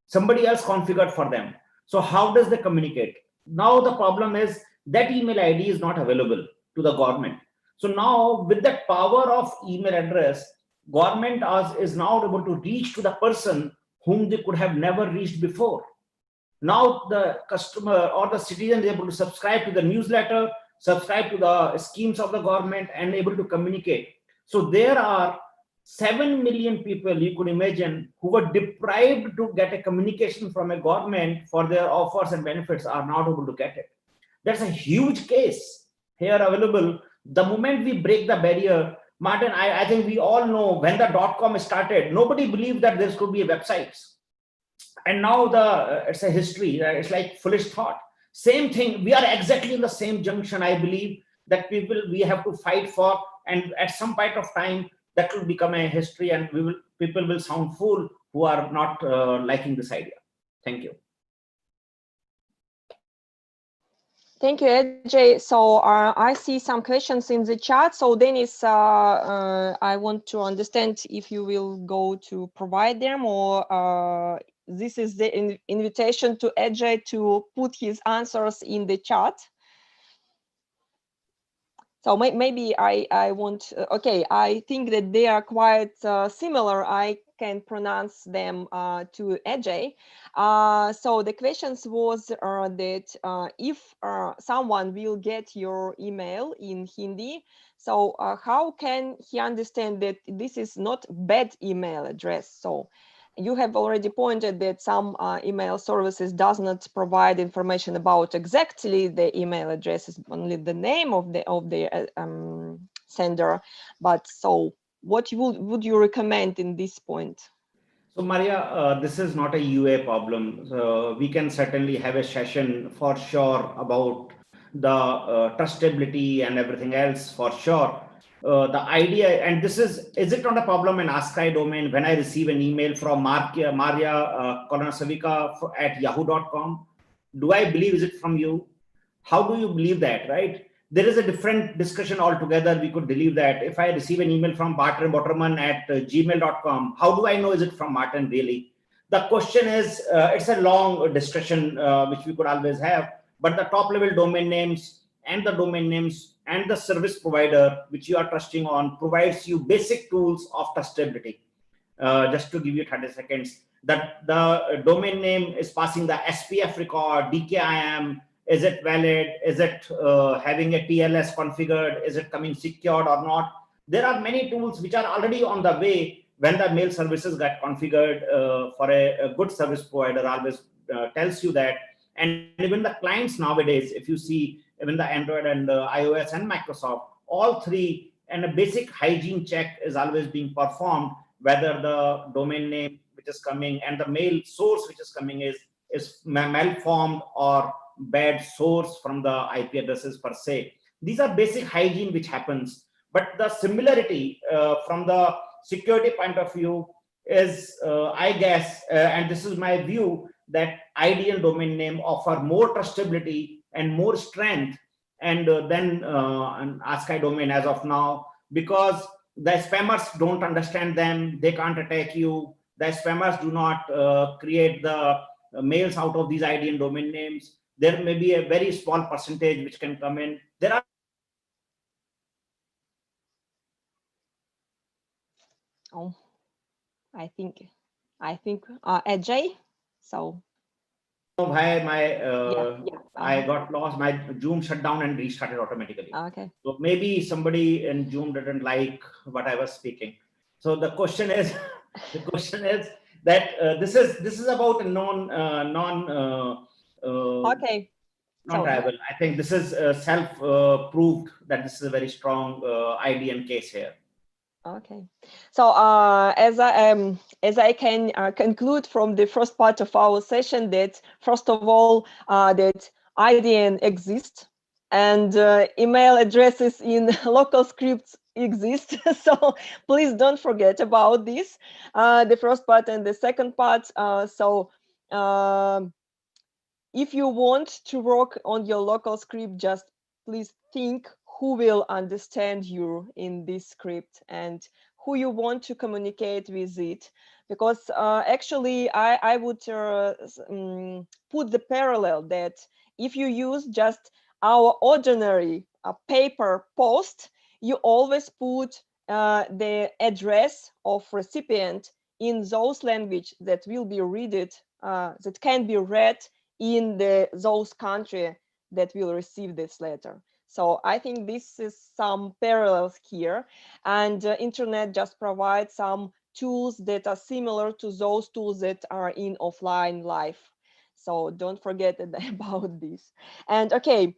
Somebody else configured for them. So how does they communicate? Now the problem is that email ID is not available to the government. So now with that power of email address, government is now able to reach to the person whom they could have never reached before. Now the customer or the citizen is able to subscribe to the newsletter, subscribe to the schemes of the government, and able to communicate. So there are 7 million people, you could imagine, who were deprived to get a communication from a government for their offers and benefits are not able to get it. That's a huge case here available. The moment we break the barrier, Martin, I think we all know when the .com started, nobody believed that there could be websites. And now it's a history. It's like foolish thought. Same thing. We are exactly in the same junction. I believe that we have to fight for, and at some point of time that will become a history, and people will sound fool who are not liking this idea. Thank you. Thank you, Ajay. So I see some questions in the chat. So Dennis, I want to understand if you will go to provide them, or this is the invitation to Ajay to put his answers in the chat. So maybe I want, okay, I think that they are quite similar. I can pronounce them to Ajay. So the questions was that if someone will get your email in Hindi, so how can he understand that this is not bad email address? So you have already pointed that some email services does not provide information about exactly the email addresses, only the name of the sender. But so what would you recommend in this point? So Maria, this is not a UA problem. So we can certainly have a session for sure about the trustability and everything else for sure. The idea, and this is it not a problem in ASCII domain when I receive an email from Maria Kolonasavika at yahoo.com? Do I believe is it from you? How do you believe that, right? There is a different discussion altogether. We could believe that if I receive an email from Martin Botterman at gmail.com, how do I know is it from Martin really? The question is, it's a long discussion which we could always have, but the top level domain names and the service provider which you are trusting on provides you basic tools of trustability. Just to give you 30 seconds, that the domain name is passing the SPF record, DKIM, is it valid? Is it having a TLS configured? Is it coming secured or not? There are many tools which are already on the way when the mail services get configured for a good service provider always tells you that. And even the clients nowadays, if you see even the Android and iOS and Microsoft, all three, and a basic hygiene check is always being performed, whether the domain name which is coming and the mail source which is coming is malformed or bad source from the IP addresses per se. These are basic hygiene which happens, but the similarity from the security point of view is, I guess, and this is my view, that ID and domain name offer more trustability and more strength and then an ASCII domain as of now, because the spammers don't understand them, they can't attack you. The spammers do not create the mails out of these ID and domain names. There may be a very small percentage which can come in. There are. Oh, I think Ajay. So Why my I Uh-huh. got lost. My Zoom shut down and restarted automatically. Okay. So maybe somebody in Zoom didn't like what I was speaking. So the question is, the question is that this is about a Okay. So non-tribal. I think this is self proved that this is a very strong idea and case here. okay. So as I can conclude from the first part of our session that first of all that IDN exists and email addresses in local scripts exist. So please don't forget about this. The first part and the second part. If you want to work on your local script, just please think who will understand you in this script and who you want to communicate with it. Because actually, I would put the parallel that if you use just our ordinary paper post, you always put the address of recipient in those language that will be that can be read in those country that will receive this letter. So I think this is some parallels here, and internet just provides some tools that are similar to those tools that are in offline life. So don't forget about this. And okay,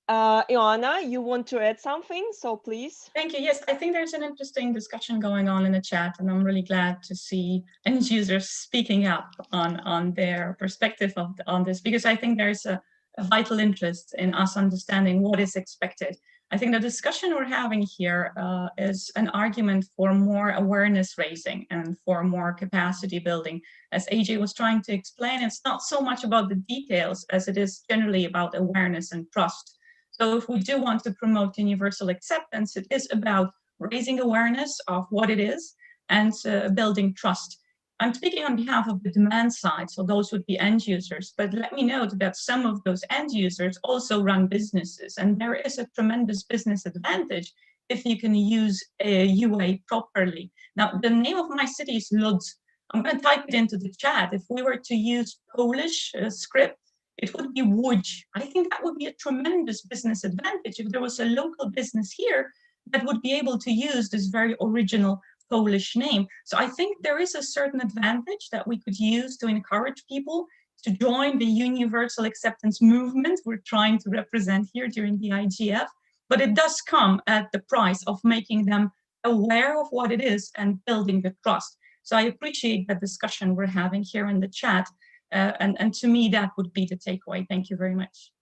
Ioana, you want to add something? So please. Thank you. Yes, I think there's an interesting discussion going on in the chat, and I'm really glad to see end users speaking up on their perspective on this, because I think there's a vital interest in us understanding what is expected. I think the discussion we're having here is an argument for more awareness raising and for more capacity building. As AJ was trying to explain, it's not so much about the details as it is generally about awareness and trust. So if we do want to promote universal acceptance, it is about raising awareness of what it is and building trust. I'm speaking on behalf of the demand side, so those would be end users, but let me note that some of those end users also run businesses, and there is a tremendous business advantage if you can use a UA properly. Now, the name of my city is Lodz. I'm going to type it into the chat. If we were to use Polish script, it would be Łódź. I think that would be a tremendous business advantage if there was a local business here that would be able to use this very original Polish name. So I think there is a certain advantage that we could use to encourage people to join the universal acceptance movement we're trying to represent here during the IGF, but it does come at the price of making them aware of what it is and building the trust. So I appreciate the discussion we're having here in the chat. And to me, that would be the takeaway. Thank you very much.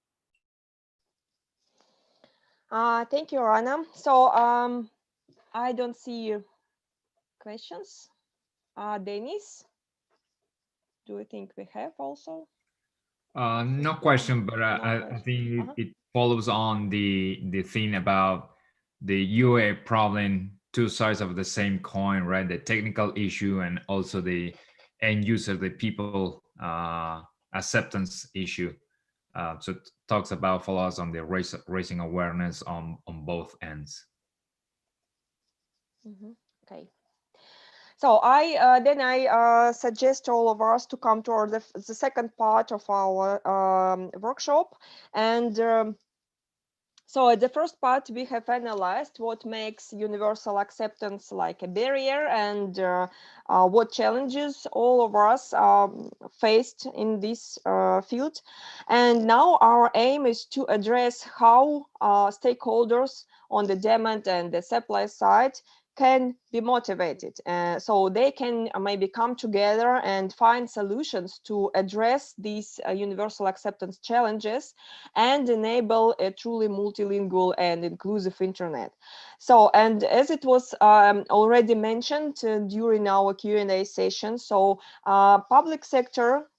Thank you, Rana. So I don't see questions. Dennis, do you think we have also? No question, but I think it follows on the thing about the UA problem, two sides of the same coin, right? The technical issue and also the end user, the people acceptance issue. So it talks about follows on the raising awareness on both ends. Okay. So I suggest all of us to come toward the second part of our workshop. And so at the first part, we have analyzed what makes universal acceptance like a barrier and what challenges all of us faced in this field. And now our aim is to address how stakeholders on the demand and the supply side can be motivated, so they can maybe come together and find solutions to address these universal acceptance challenges and enable a truly multilingual and inclusive internet. So, and as it was already mentioned during our Q&A session, so public sector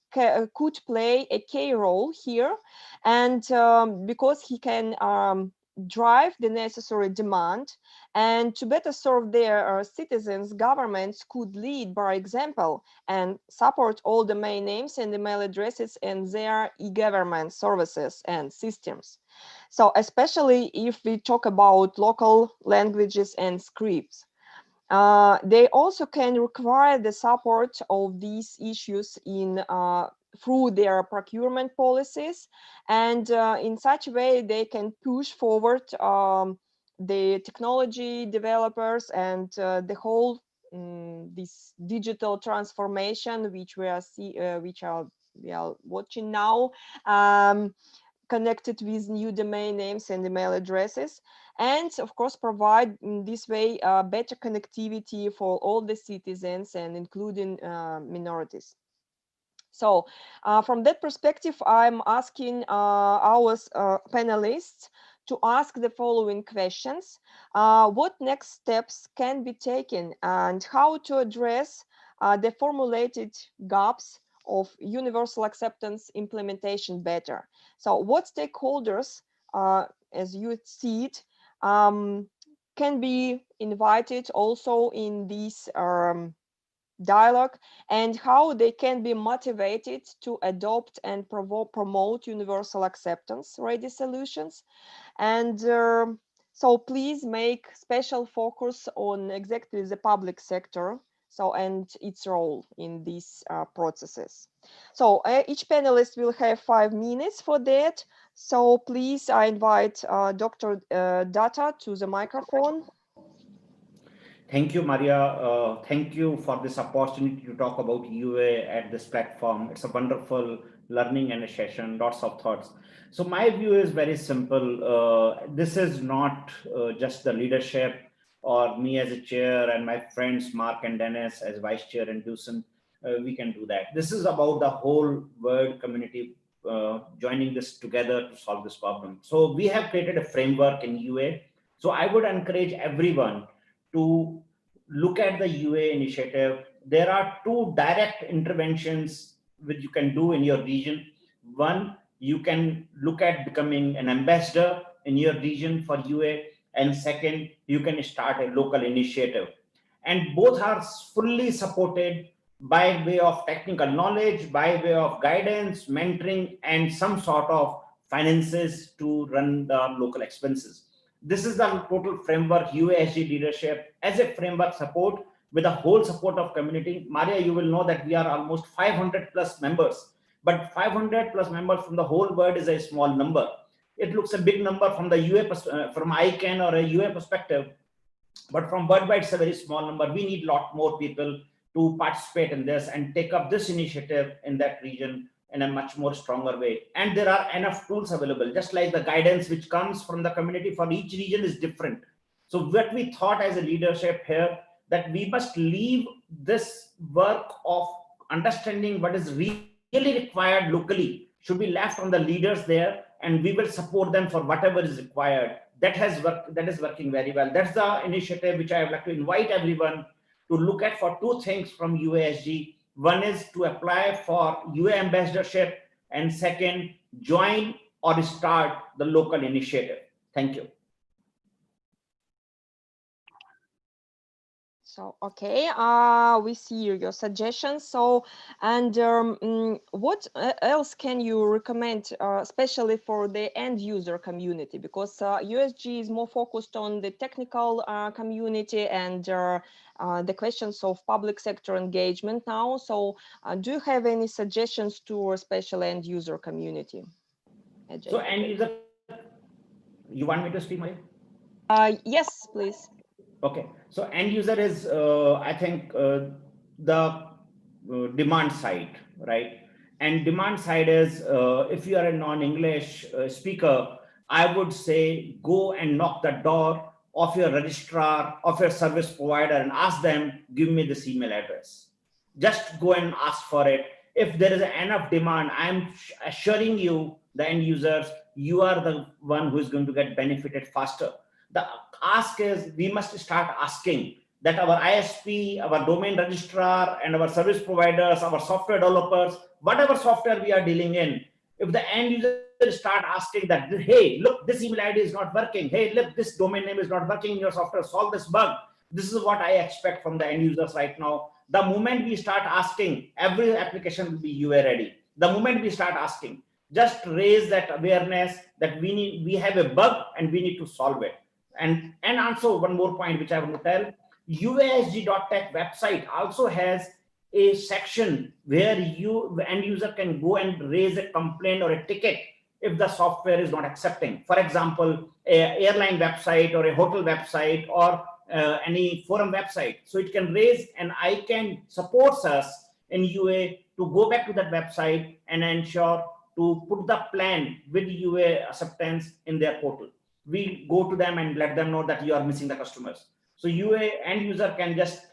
could play a key role here, and because he can drive the necessary demand, and to better serve their citizens, governments could lead by example and support all domain names and email addresses and their e-government services and systems. So especially if we talk about local languages and scripts. They also can require the support of these issues in through their procurement policies, and in such a way they can push forward the technology developers and the whole this digital transformation which we are watching now, connected with new domain names and email addresses, and of course provide in this way better connectivity for all the citizens and including minorities. So from that perspective, I'm asking our panelists to ask the following questions. What next steps can be taken and how to address the formulated gaps of universal acceptance implementation better? So what stakeholders, as you see it, can be invited also in this dialogue, and how they can be motivated to adopt and promote universal acceptance ready solutions. And so please make special focus on exactly the public sector, so and its role in these processes. So each panelist will have 5 minutes for that. So please, I invite Dr. Datta to the microphone. Thank you, Maria. Thank you for this opportunity to talk about UA at this platform. It's a wonderful learning and a session, lots of thoughts. So my view is very simple. This is not just the leadership or me as a chair and my friends Mark and Dennis as vice chair and Dusan. We can do that. This is about the whole world community joining this together to solve this problem. So we have created a framework in UA. So I would encourage everyone to look at the UA initiative. There are 2 direct interventions which you can do in your region. One, you can look at becoming an ambassador in your region for UA, and second, you can start a local initiative. And both are fully supported by way of technical knowledge, by way of guidance, mentoring, and some sort of finances to run the local expenses. This is the total framework, UASG leadership as a framework support with the whole support of community. Maria, you will know that we are almost 500 plus members, but 500 plus members from the whole world is a small number. It looks a big number from the UA, from ICANN or a UA perspective, but from worldwide, it's a very small number. We need a lot more people to participate in this and take up this initiative in that region in a much more stronger way. And there are enough tools available, just like the guidance which comes from the community for each region is different. So what we thought as a leadership here, that we must leave this work of understanding what is really required locally should be left on the leaders there, and we will support them for whatever is required. That has worked, that is working very well. That's the initiative which I would like to invite everyone to look at for 2 things from UASG. One is to apply for UA ambassadorship, and second, join or start the local initiative. Thank you. So, okay, we see your suggestions. So, and what else can you recommend, especially for the end user community? Because USG is more focused on the technical community and the questions of public sector engagement now. So, do you have any suggestions to especially end user community? So, end user, you want me to speak, Maya? Yes, please. Okay, so end user is, I think, the demand side, right? And demand side is, if you are a non-English speaker, I would say go and knock the door of your registrar, of your service provider, and ask them, give me this email address. Just go and ask for it. If there is enough demand, I'm assuring you, the end users, you are the one who is going to get benefited faster. The ask is, we must start asking that our ISP, our domain registrar, and our service providers, our software developers, whatever software we are dealing in, if the end user start asking that, hey, look, this email ID is not working. Hey, look, this domain name is not working in your software. Solve this bug. This is what I expect from the end users right now. The moment we start asking, every application will be UA ready. The moment we start asking, just raise that awareness that we have a bug and we need to solve it. And also one more point which I want to tell, UASG.tech website also has a section where you end user can go and raise a complaint or a ticket if the software is not accepting. For example, a airline website or a hotel website or any forum website. So it can raise, and ICANN supports us in UA to go back to that website and ensure to put the plan with UA acceptance in their portal. We go to them and let them know that you are missing the customers. So UA end user can just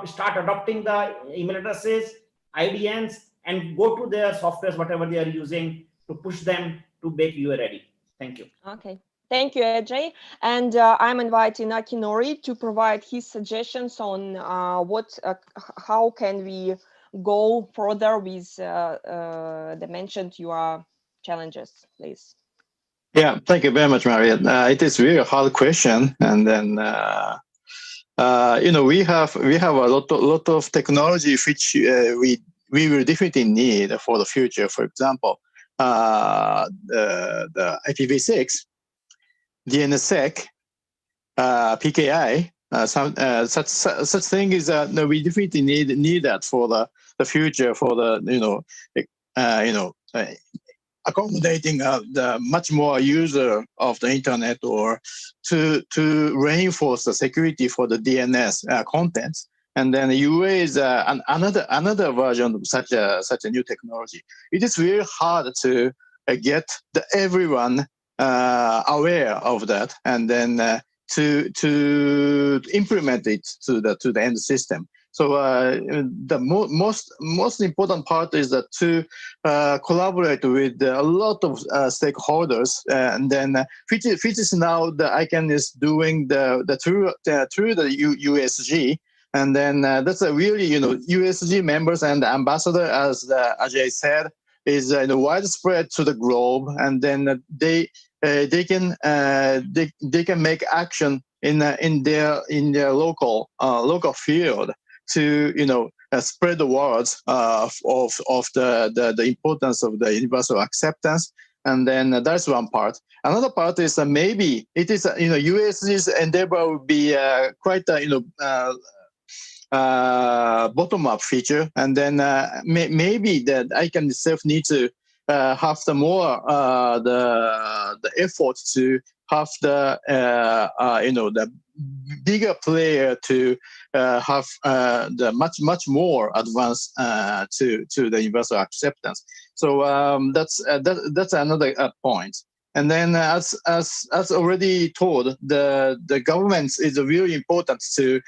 start adopting the email addresses, IDNs, and go to their softwares, whatever they are using, to push them to make UA ready. Thank you. Okay. Thank you, Ajay. And I'm inviting Akinori to provide his suggestions on how can we go further with the mentioned your challenges, please. Yeah, thank you very much, Maria. It is really a hard question, and then we have a lot of technology which we will definitely need for the future. For example, the IPv6, DNSSEC, PKI. Such thing is that we definitely need that for the future, for the accommodating the much more user of the internet, or to reinforce the security for the DNS contents. And then UA is another version of such a new technology. It is really hard to get everyone aware of that, and then to implement it to the end system. So the most important part is that to collaborate with a lot of stakeholders, and then which is now the ICANN is doing through the USG, and then that's a really USG members and ambassador, as Ajay said, is widespread to the globe, and then they can make action in their local field to spread the words of the importance of the universal acceptance. And then that's one part. Another part is maybe it is USG's endeavor will be quite bottom-up feature, and then maybe that ICANN itself need to have the more the effort to have the bigger player to have the much more advanced to the universal acceptance. So that's another point. And then as already told, the government is really important to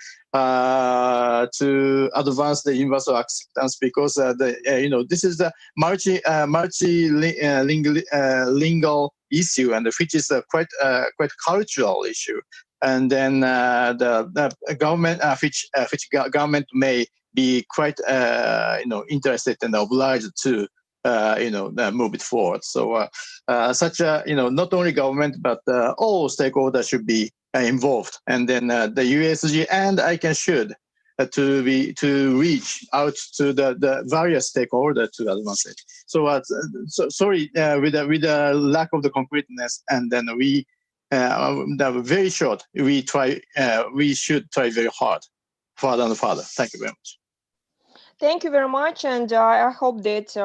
advance the universal acceptance, because this is the multilingual issue, and which is a quite cultural issue. And then the government, which government may be quite interested and obliged to move it forward. So such a not only government but all stakeholders should be involved, and then the USG and ICANN should to reach out to the various stakeholders to advance it. So, sorry with the lack of the concreteness, and then we very short. We should try very hard, farther and farther. Thank you very much. Thank you very much, and I hope that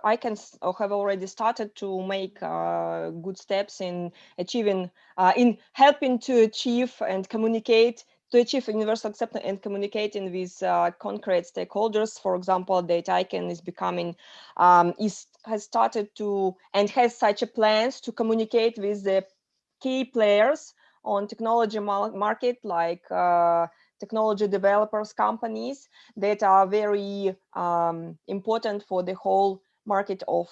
I can have already started to make good steps in achieving, in helping to achieve and communicate, to achieve universal acceptance and communicating with concrete stakeholders. For example, that ICANN is becoming, has started to and has such a plans to communicate with the key players on technology market, like technology developers companies that are very important for the whole market of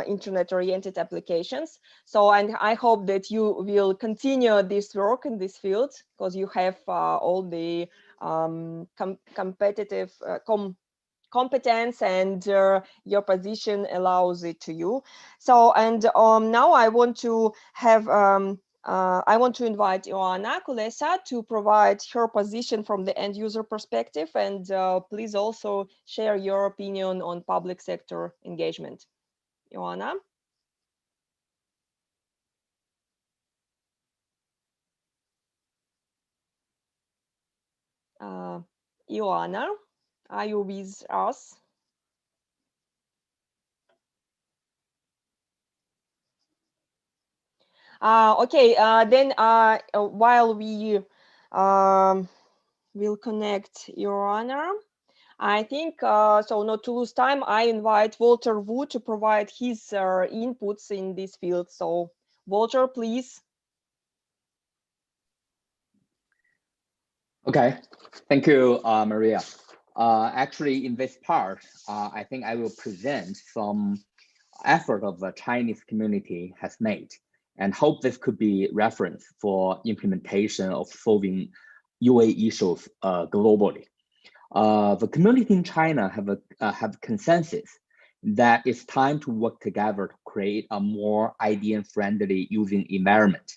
internet-oriented applications. So, and I hope that you will continue this work in this field, because you have all the competitive competence, and your position allows it to you. So, and now I want to have I want to invite Ioana Kulesa to provide her position from the end user perspective, and please also share your opinion on public sector engagement. Ioana? Ioana, Are you with us? Okay, then while we will connect Your Honor, I think, so not to lose time, I invite Walter Wu to provide his inputs in this field. So Walter, please. Okay, thank you, Maria. Actually, in this part, I think I will present some effort of the Chinese community has made and hope this could be reference for implementation of solving UA issues globally. The community in China have consensus that it's time to work together to create a more IDN-friendly using environment.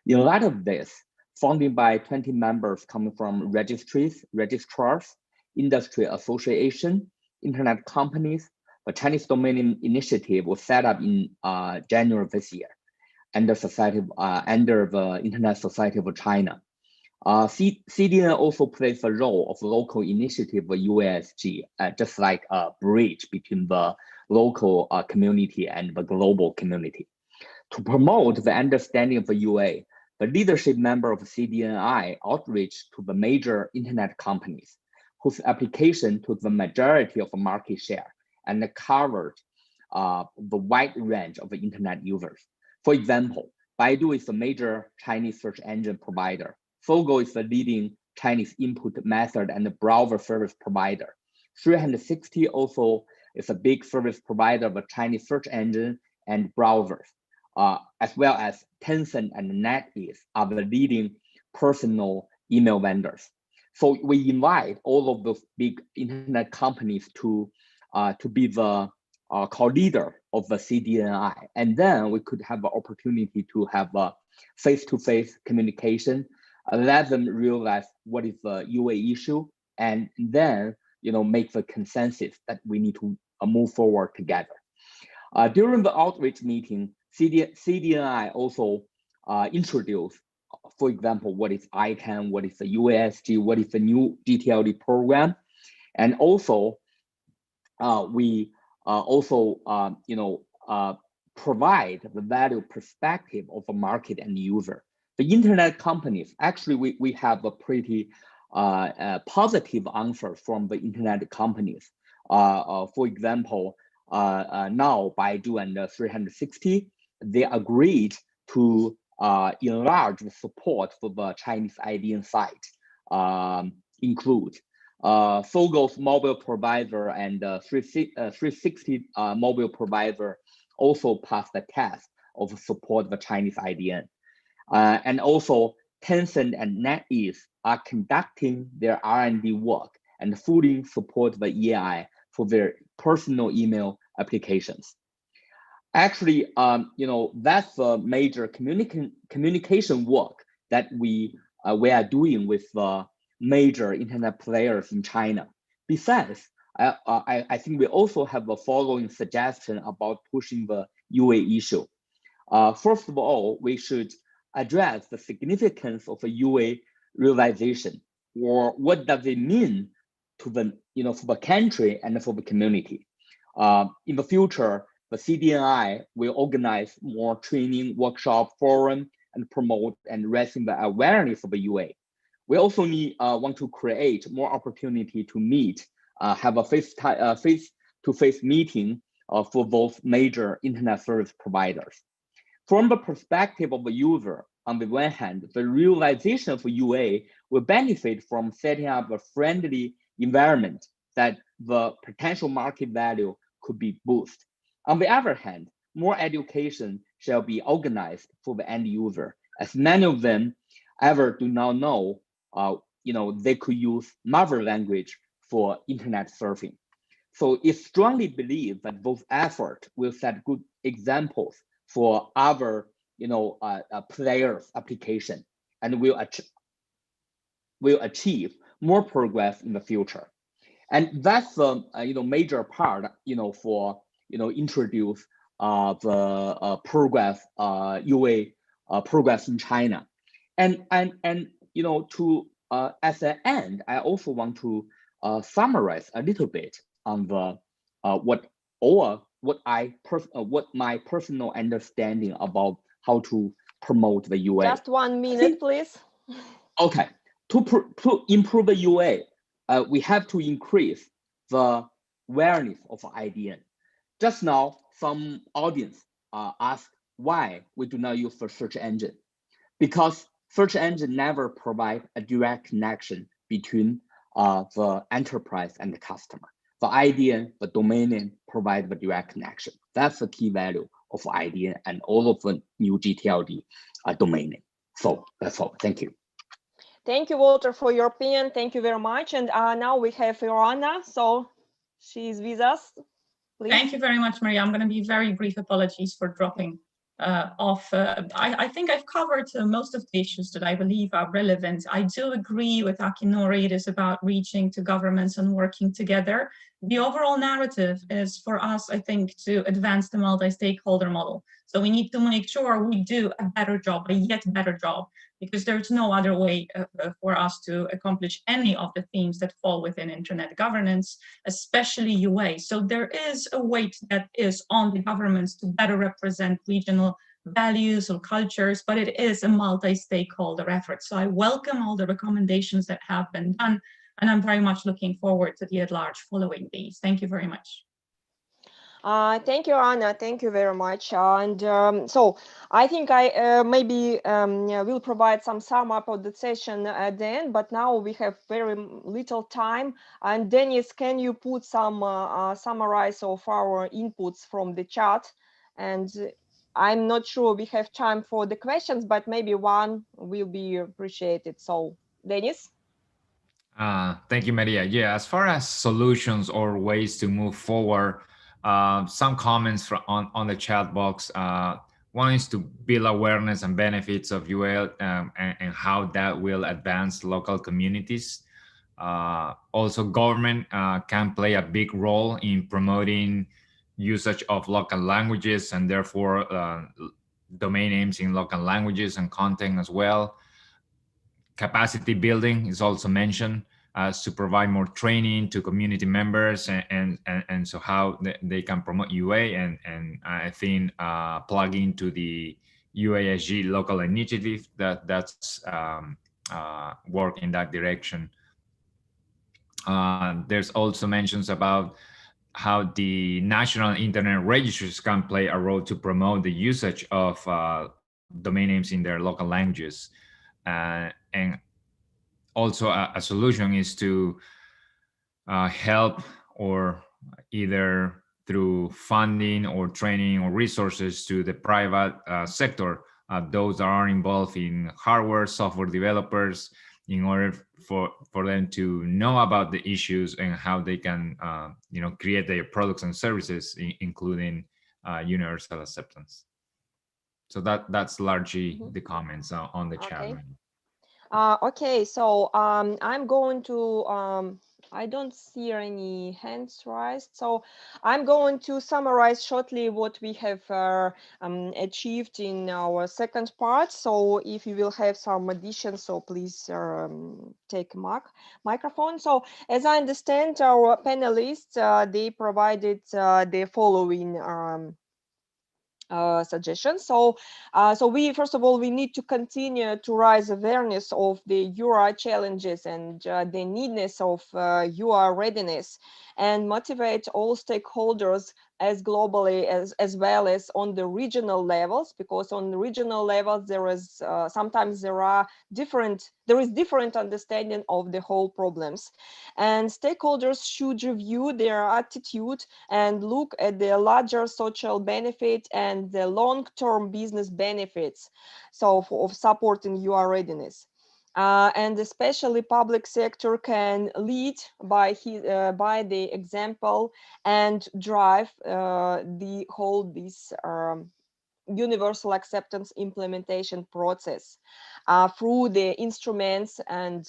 In light of this, funded by 20 members coming from registries, registrars, industry association, internet companies, the Chinese Domain Initiative was set up in January this year under the Internet Society of China. CDN also plays the role of local initiative UASG, just like a bridge between the local community and the global community. To promote the understanding of the UA, the leadership member of CDNI outreach to the major internet companies whose application took the majority of the market share and covered the wide range of the internet users. For example, Baidu is a major Chinese search engine provider. Fogo is the leading Chinese input method and browser service provider. 360 also is a big service provider of a Chinese search engine and browsers, as well as Tencent and NetEase are the leading personal email vendors. So we invite all of those big internet companies to be the co-leader of the CDNI, and then we could have the opportunity to have a face-to-face communication, let them realize what is the UA issue, and then make the consensus that we need to move forward together. During the outreach meeting, CDNI also introduced, for example, what is ICANN, what is the UASG, what is the new GTLD program, and also we also provide the value perspective of a market and user. The internet companies, actually, we have a pretty positive answer from the internet companies. For example, now Baidu and 360, they agreed to enlarge the support for the Chinese IDN site, include Fogo's mobile provider and 360 mobile provider also passed the test of support the Chinese IDN. And also Tencent and NetEase are conducting their R&D work and fully support the EAI for their personal email applications. Actually, that's the major communication work that we are doing with major internet players in China. Besides, I think we also have the following suggestion about pushing the UA issue. First of all, we should address the significance of a UA realization, or what does it mean to the for the country and for the community. In the future, the CDNI will organize more training, workshop, forum, and promote and raising the awareness of the UA. We also want to create more opportunity to meet, have a face-to-face meeting for both major internet service providers. From the perspective of the user, on the one hand, the realization of UA will benefit from setting up a friendly environment that the potential market value could be boosted. On the other hand, more education shall be organized for the end user, as many of them ever do not know they could use mother language for internet surfing. So it strongly believes that those efforts will set good examples for other players' application and will achieve more progress in the future. And that's the major part for introduce the progress UA progress in China. And to as an end, I also want to summarize a little bit on the what my personal understanding about how to promote the UA. Just 1 minute, please. Okay, to improve the UA, we have to increase the awareness of IDN. Just now, some audience asked why we do not use the search engine. Because search engine never provide a direct connection between the enterprise and the customer. The IDN, the domain name provide the direct connection. That's the key value of IDN and all of the new GTLD domain name. So that's all. Thank you. Thank you, Walter, for your opinion. Thank you very much. And now we have Joanna, so she's with us. Please. Thank you very much, Maria. I'm going to be very brief. Apologies for dropping off. I think I've covered most of the issues that I believe are relevant. I do agree with Akinori. It is about reaching to governments and working together. The overall narrative is for us, I think, to advance the multi-stakeholder model. So we need to make sure we do a better job, a yet better job, because there's no other way for us to accomplish any of the themes that fall within internet governance, especially UA. So there is a weight that is on the governments to better represent regional values or cultures, but it is a multi-stakeholder effort. So I welcome all the recommendations that have been done, and I'm very much looking forward to the at large following these. Thank you very much. Thank you, Anna. Thank you very much. And so I think I maybe will provide some sum up of the session at the end, but now we have very little time. And Dennis, can you put some summarize of our inputs from the chat? And I'm not sure we have time for the questions, but maybe one will be appreciated. So Dennis? Thank you, Maria. Yeah, as far as solutions or ways to move forward, some comments on the chat box. One is to build awareness and benefits of UL and how that will advance local communities. Also, government can play a big role in promoting usage of local languages and therefore domain names in local languages and content as well. Capacity building is also mentioned to provide more training to community members and so how they can promote UA and I think plug into the UASG local initiative that's work in that direction. There's also mentions about how the national internet registries can play a role to promote the usage of domain names in their local languages. And also a solution is to help or either through funding or training or resources to the private sector, those that are involved in hardware, software developers, in order for them to know about the issues and how they can create their products and services, including universal acceptance. So that's largely the comments on the chat. Okay, so I'm going to, I don't see any hands raised, so I'm going to summarize shortly what we have achieved in our second part. So if you will have some additions, so please take microphone. So as I understand, our panelists, they provided the following suggestions. So we, first of all, we need to continue to raise awareness of the URI challenges and the needness of URI readiness, and motivate all stakeholders as globally as well as on the regional levels, because on the regional levels there is sometimes there is different understanding of the whole problems, and stakeholders should review their attitude and look at the larger social benefit and the long-term business benefits of supporting URI readiness. And especially public sector can lead by the example and drive the whole universal acceptance implementation process through the instruments and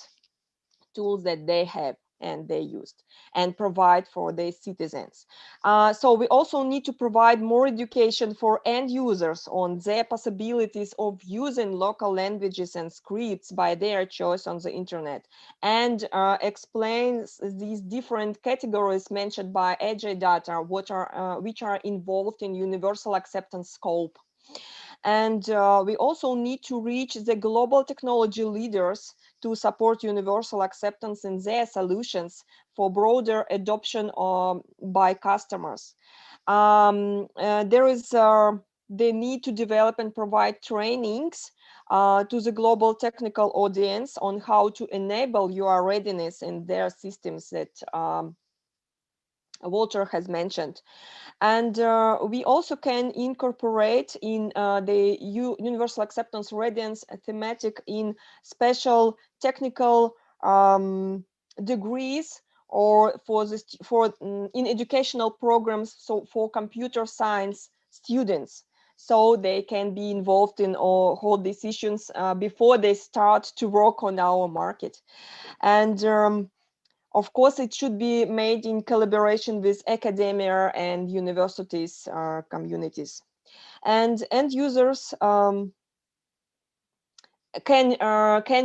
tools that they have. and they used and provide for their citizens. So we also need to provide more education for end users on their possibilities of using local languages and scripts by their choice on the internet, and explains these different categories mentioned by AJ Data, which are involved in universal acceptance scope. And we also need to reach the global technology leaders to support universal acceptance in their solutions for broader adoption by customers. There is the need to develop and provide trainings to the global technical audience on how to enable UR readiness in their systems that Walter has mentioned. And we also can incorporate in the universal acceptance readiness thematic in special technical degrees, or in educational programs, so for computer science students, so they can be involved in all decisions before they start to work on our market. And of course, it should be made in collaboration with academia and universities communities. And end users can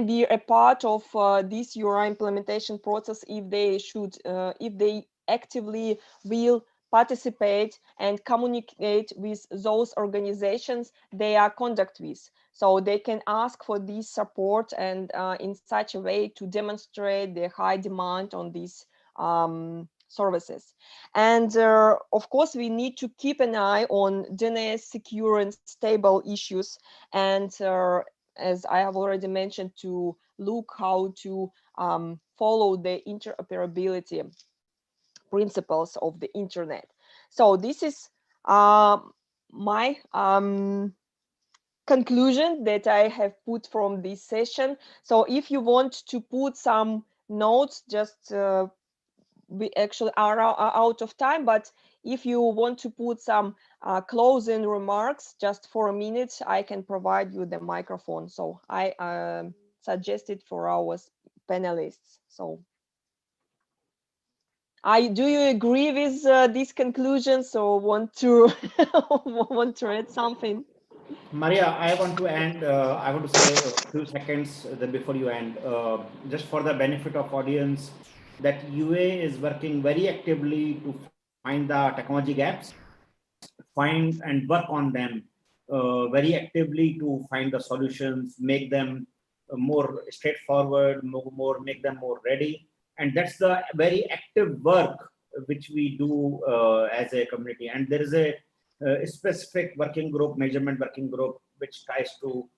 be a part of this URI implementation process if they actively will participate and communicate with those organizations they are contact with. So they can ask for this support, and in such a way to demonstrate the high demand on these services. And of course, we need to keep an eye on DNS secure and stable issues, and as I have already mentioned, to look how to follow the interoperability principles of the internet. So this is my conclusion that I have put from this session. So if you want to put some notes, just we actually are out of time, but if you want to put some closing remarks just for a minute, I can provide you the microphone. So I suggested for our panelists. So do you agree with these conclusions, or want to want to add something? Maria, I want to end. I want to say a few seconds before you end, just for the benefit of audience, that UA is working very actively to find the technology gaps, find and work on them very actively to find the solutions, make them more straightforward, make them more ready. And that's the very active work which we do as a community. And there is a specific working group, measurement working group, which tries to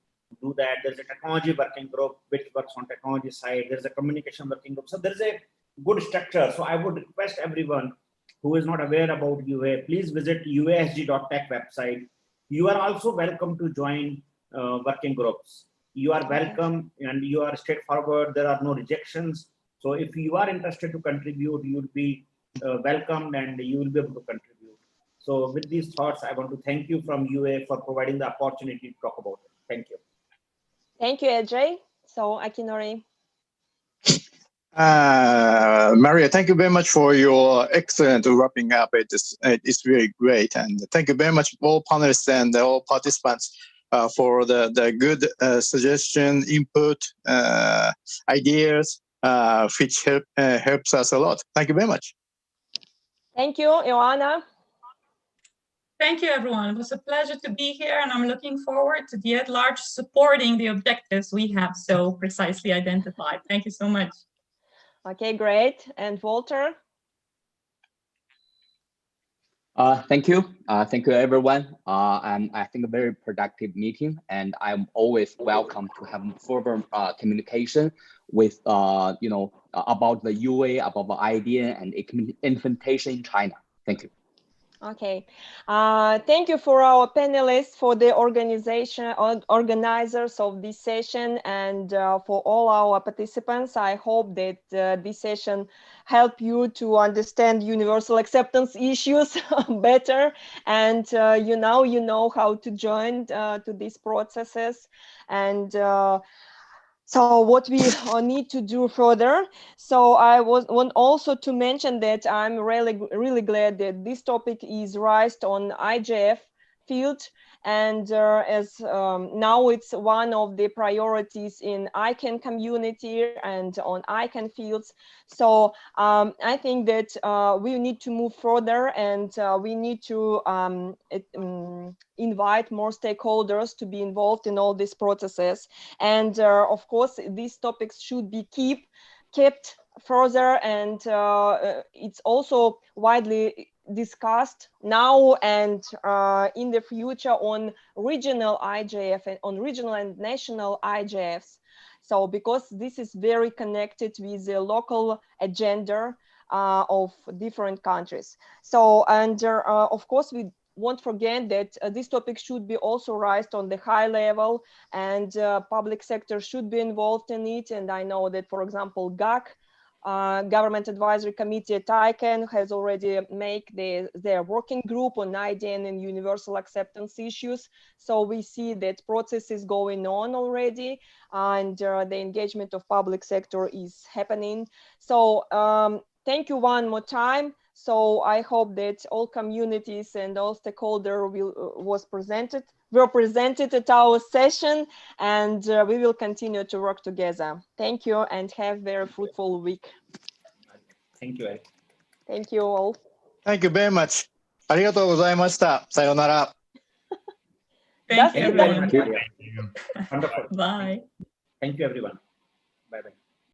do that. There's a technology working group which works on technology side. There's a communication working group. So there's a good structure. So I would request everyone who is not aware about UA, please visit uasg.tech website. You are also welcome to join working groups. You are welcome, and you are straightforward. There are no rejections. So if you are interested to contribute, you will be welcomed, and you will be able to contribute. So with these thoughts, I want to thank you from UA for providing the opportunity to talk about it. Thank you. Thank you, AJ. So Akinori. Maria, thank you very much for your excellent wrapping up. It's really great. And thank you very much all panelists and all participants for the good suggestion, input, ideas, which helps us a lot. Thank you very much. Thank you, Ioana. Thank you, everyone. It was a pleasure to be here, and I'm looking forward to the at-large supporting the objectives we have so precisely identified. Thank you so much. Okay, great. And Walter? Thank you. Thank you, everyone. And I think a very productive meeting, and I'm always welcome to have further communication with, about the UA, about the idea and implementation in China. Thank you. Okay, thank you for our panelists, for the organizers of this session, and for all our participants. I hope that this session helped you to understand universal acceptance issues better, and you know how to join to these processes. And So what we need to do further. So I want also to mention that I'm really glad that this topic is raised on IGF field, and as now it's one of the priorities in ICANN community and on ICANN fields. So I think that we need to move further, and we need to invite more stakeholders to be involved in all these processes. And of course, these topics should be kept further, and it's also widely discussed now and in the future on regional IGF and on regional and national IGFs. So because this is very connected with the local agenda of different countries. So, and of course, we won't forget that this topic should be also raised on the high level, and public sector should be involved in it. And I know that, for example, GAC, Government Advisory Committee at ICANN, has already made their working group on IDN and universal acceptance issues. So we see that process is going on already, and the engagement of public sector is happening. So thank you one more time. So I hope that all communities and all stakeholders were presented at our session, and we will continue to work together. Thank you, and have a very fruitful week. Thank you, Eric. Thank you all. Thank you very much. ありがとうございました。さようなら。Thank you, Thank you very everyone. much, Maria. Wonderful. Bye. Thank you, everyone. Bye-bye.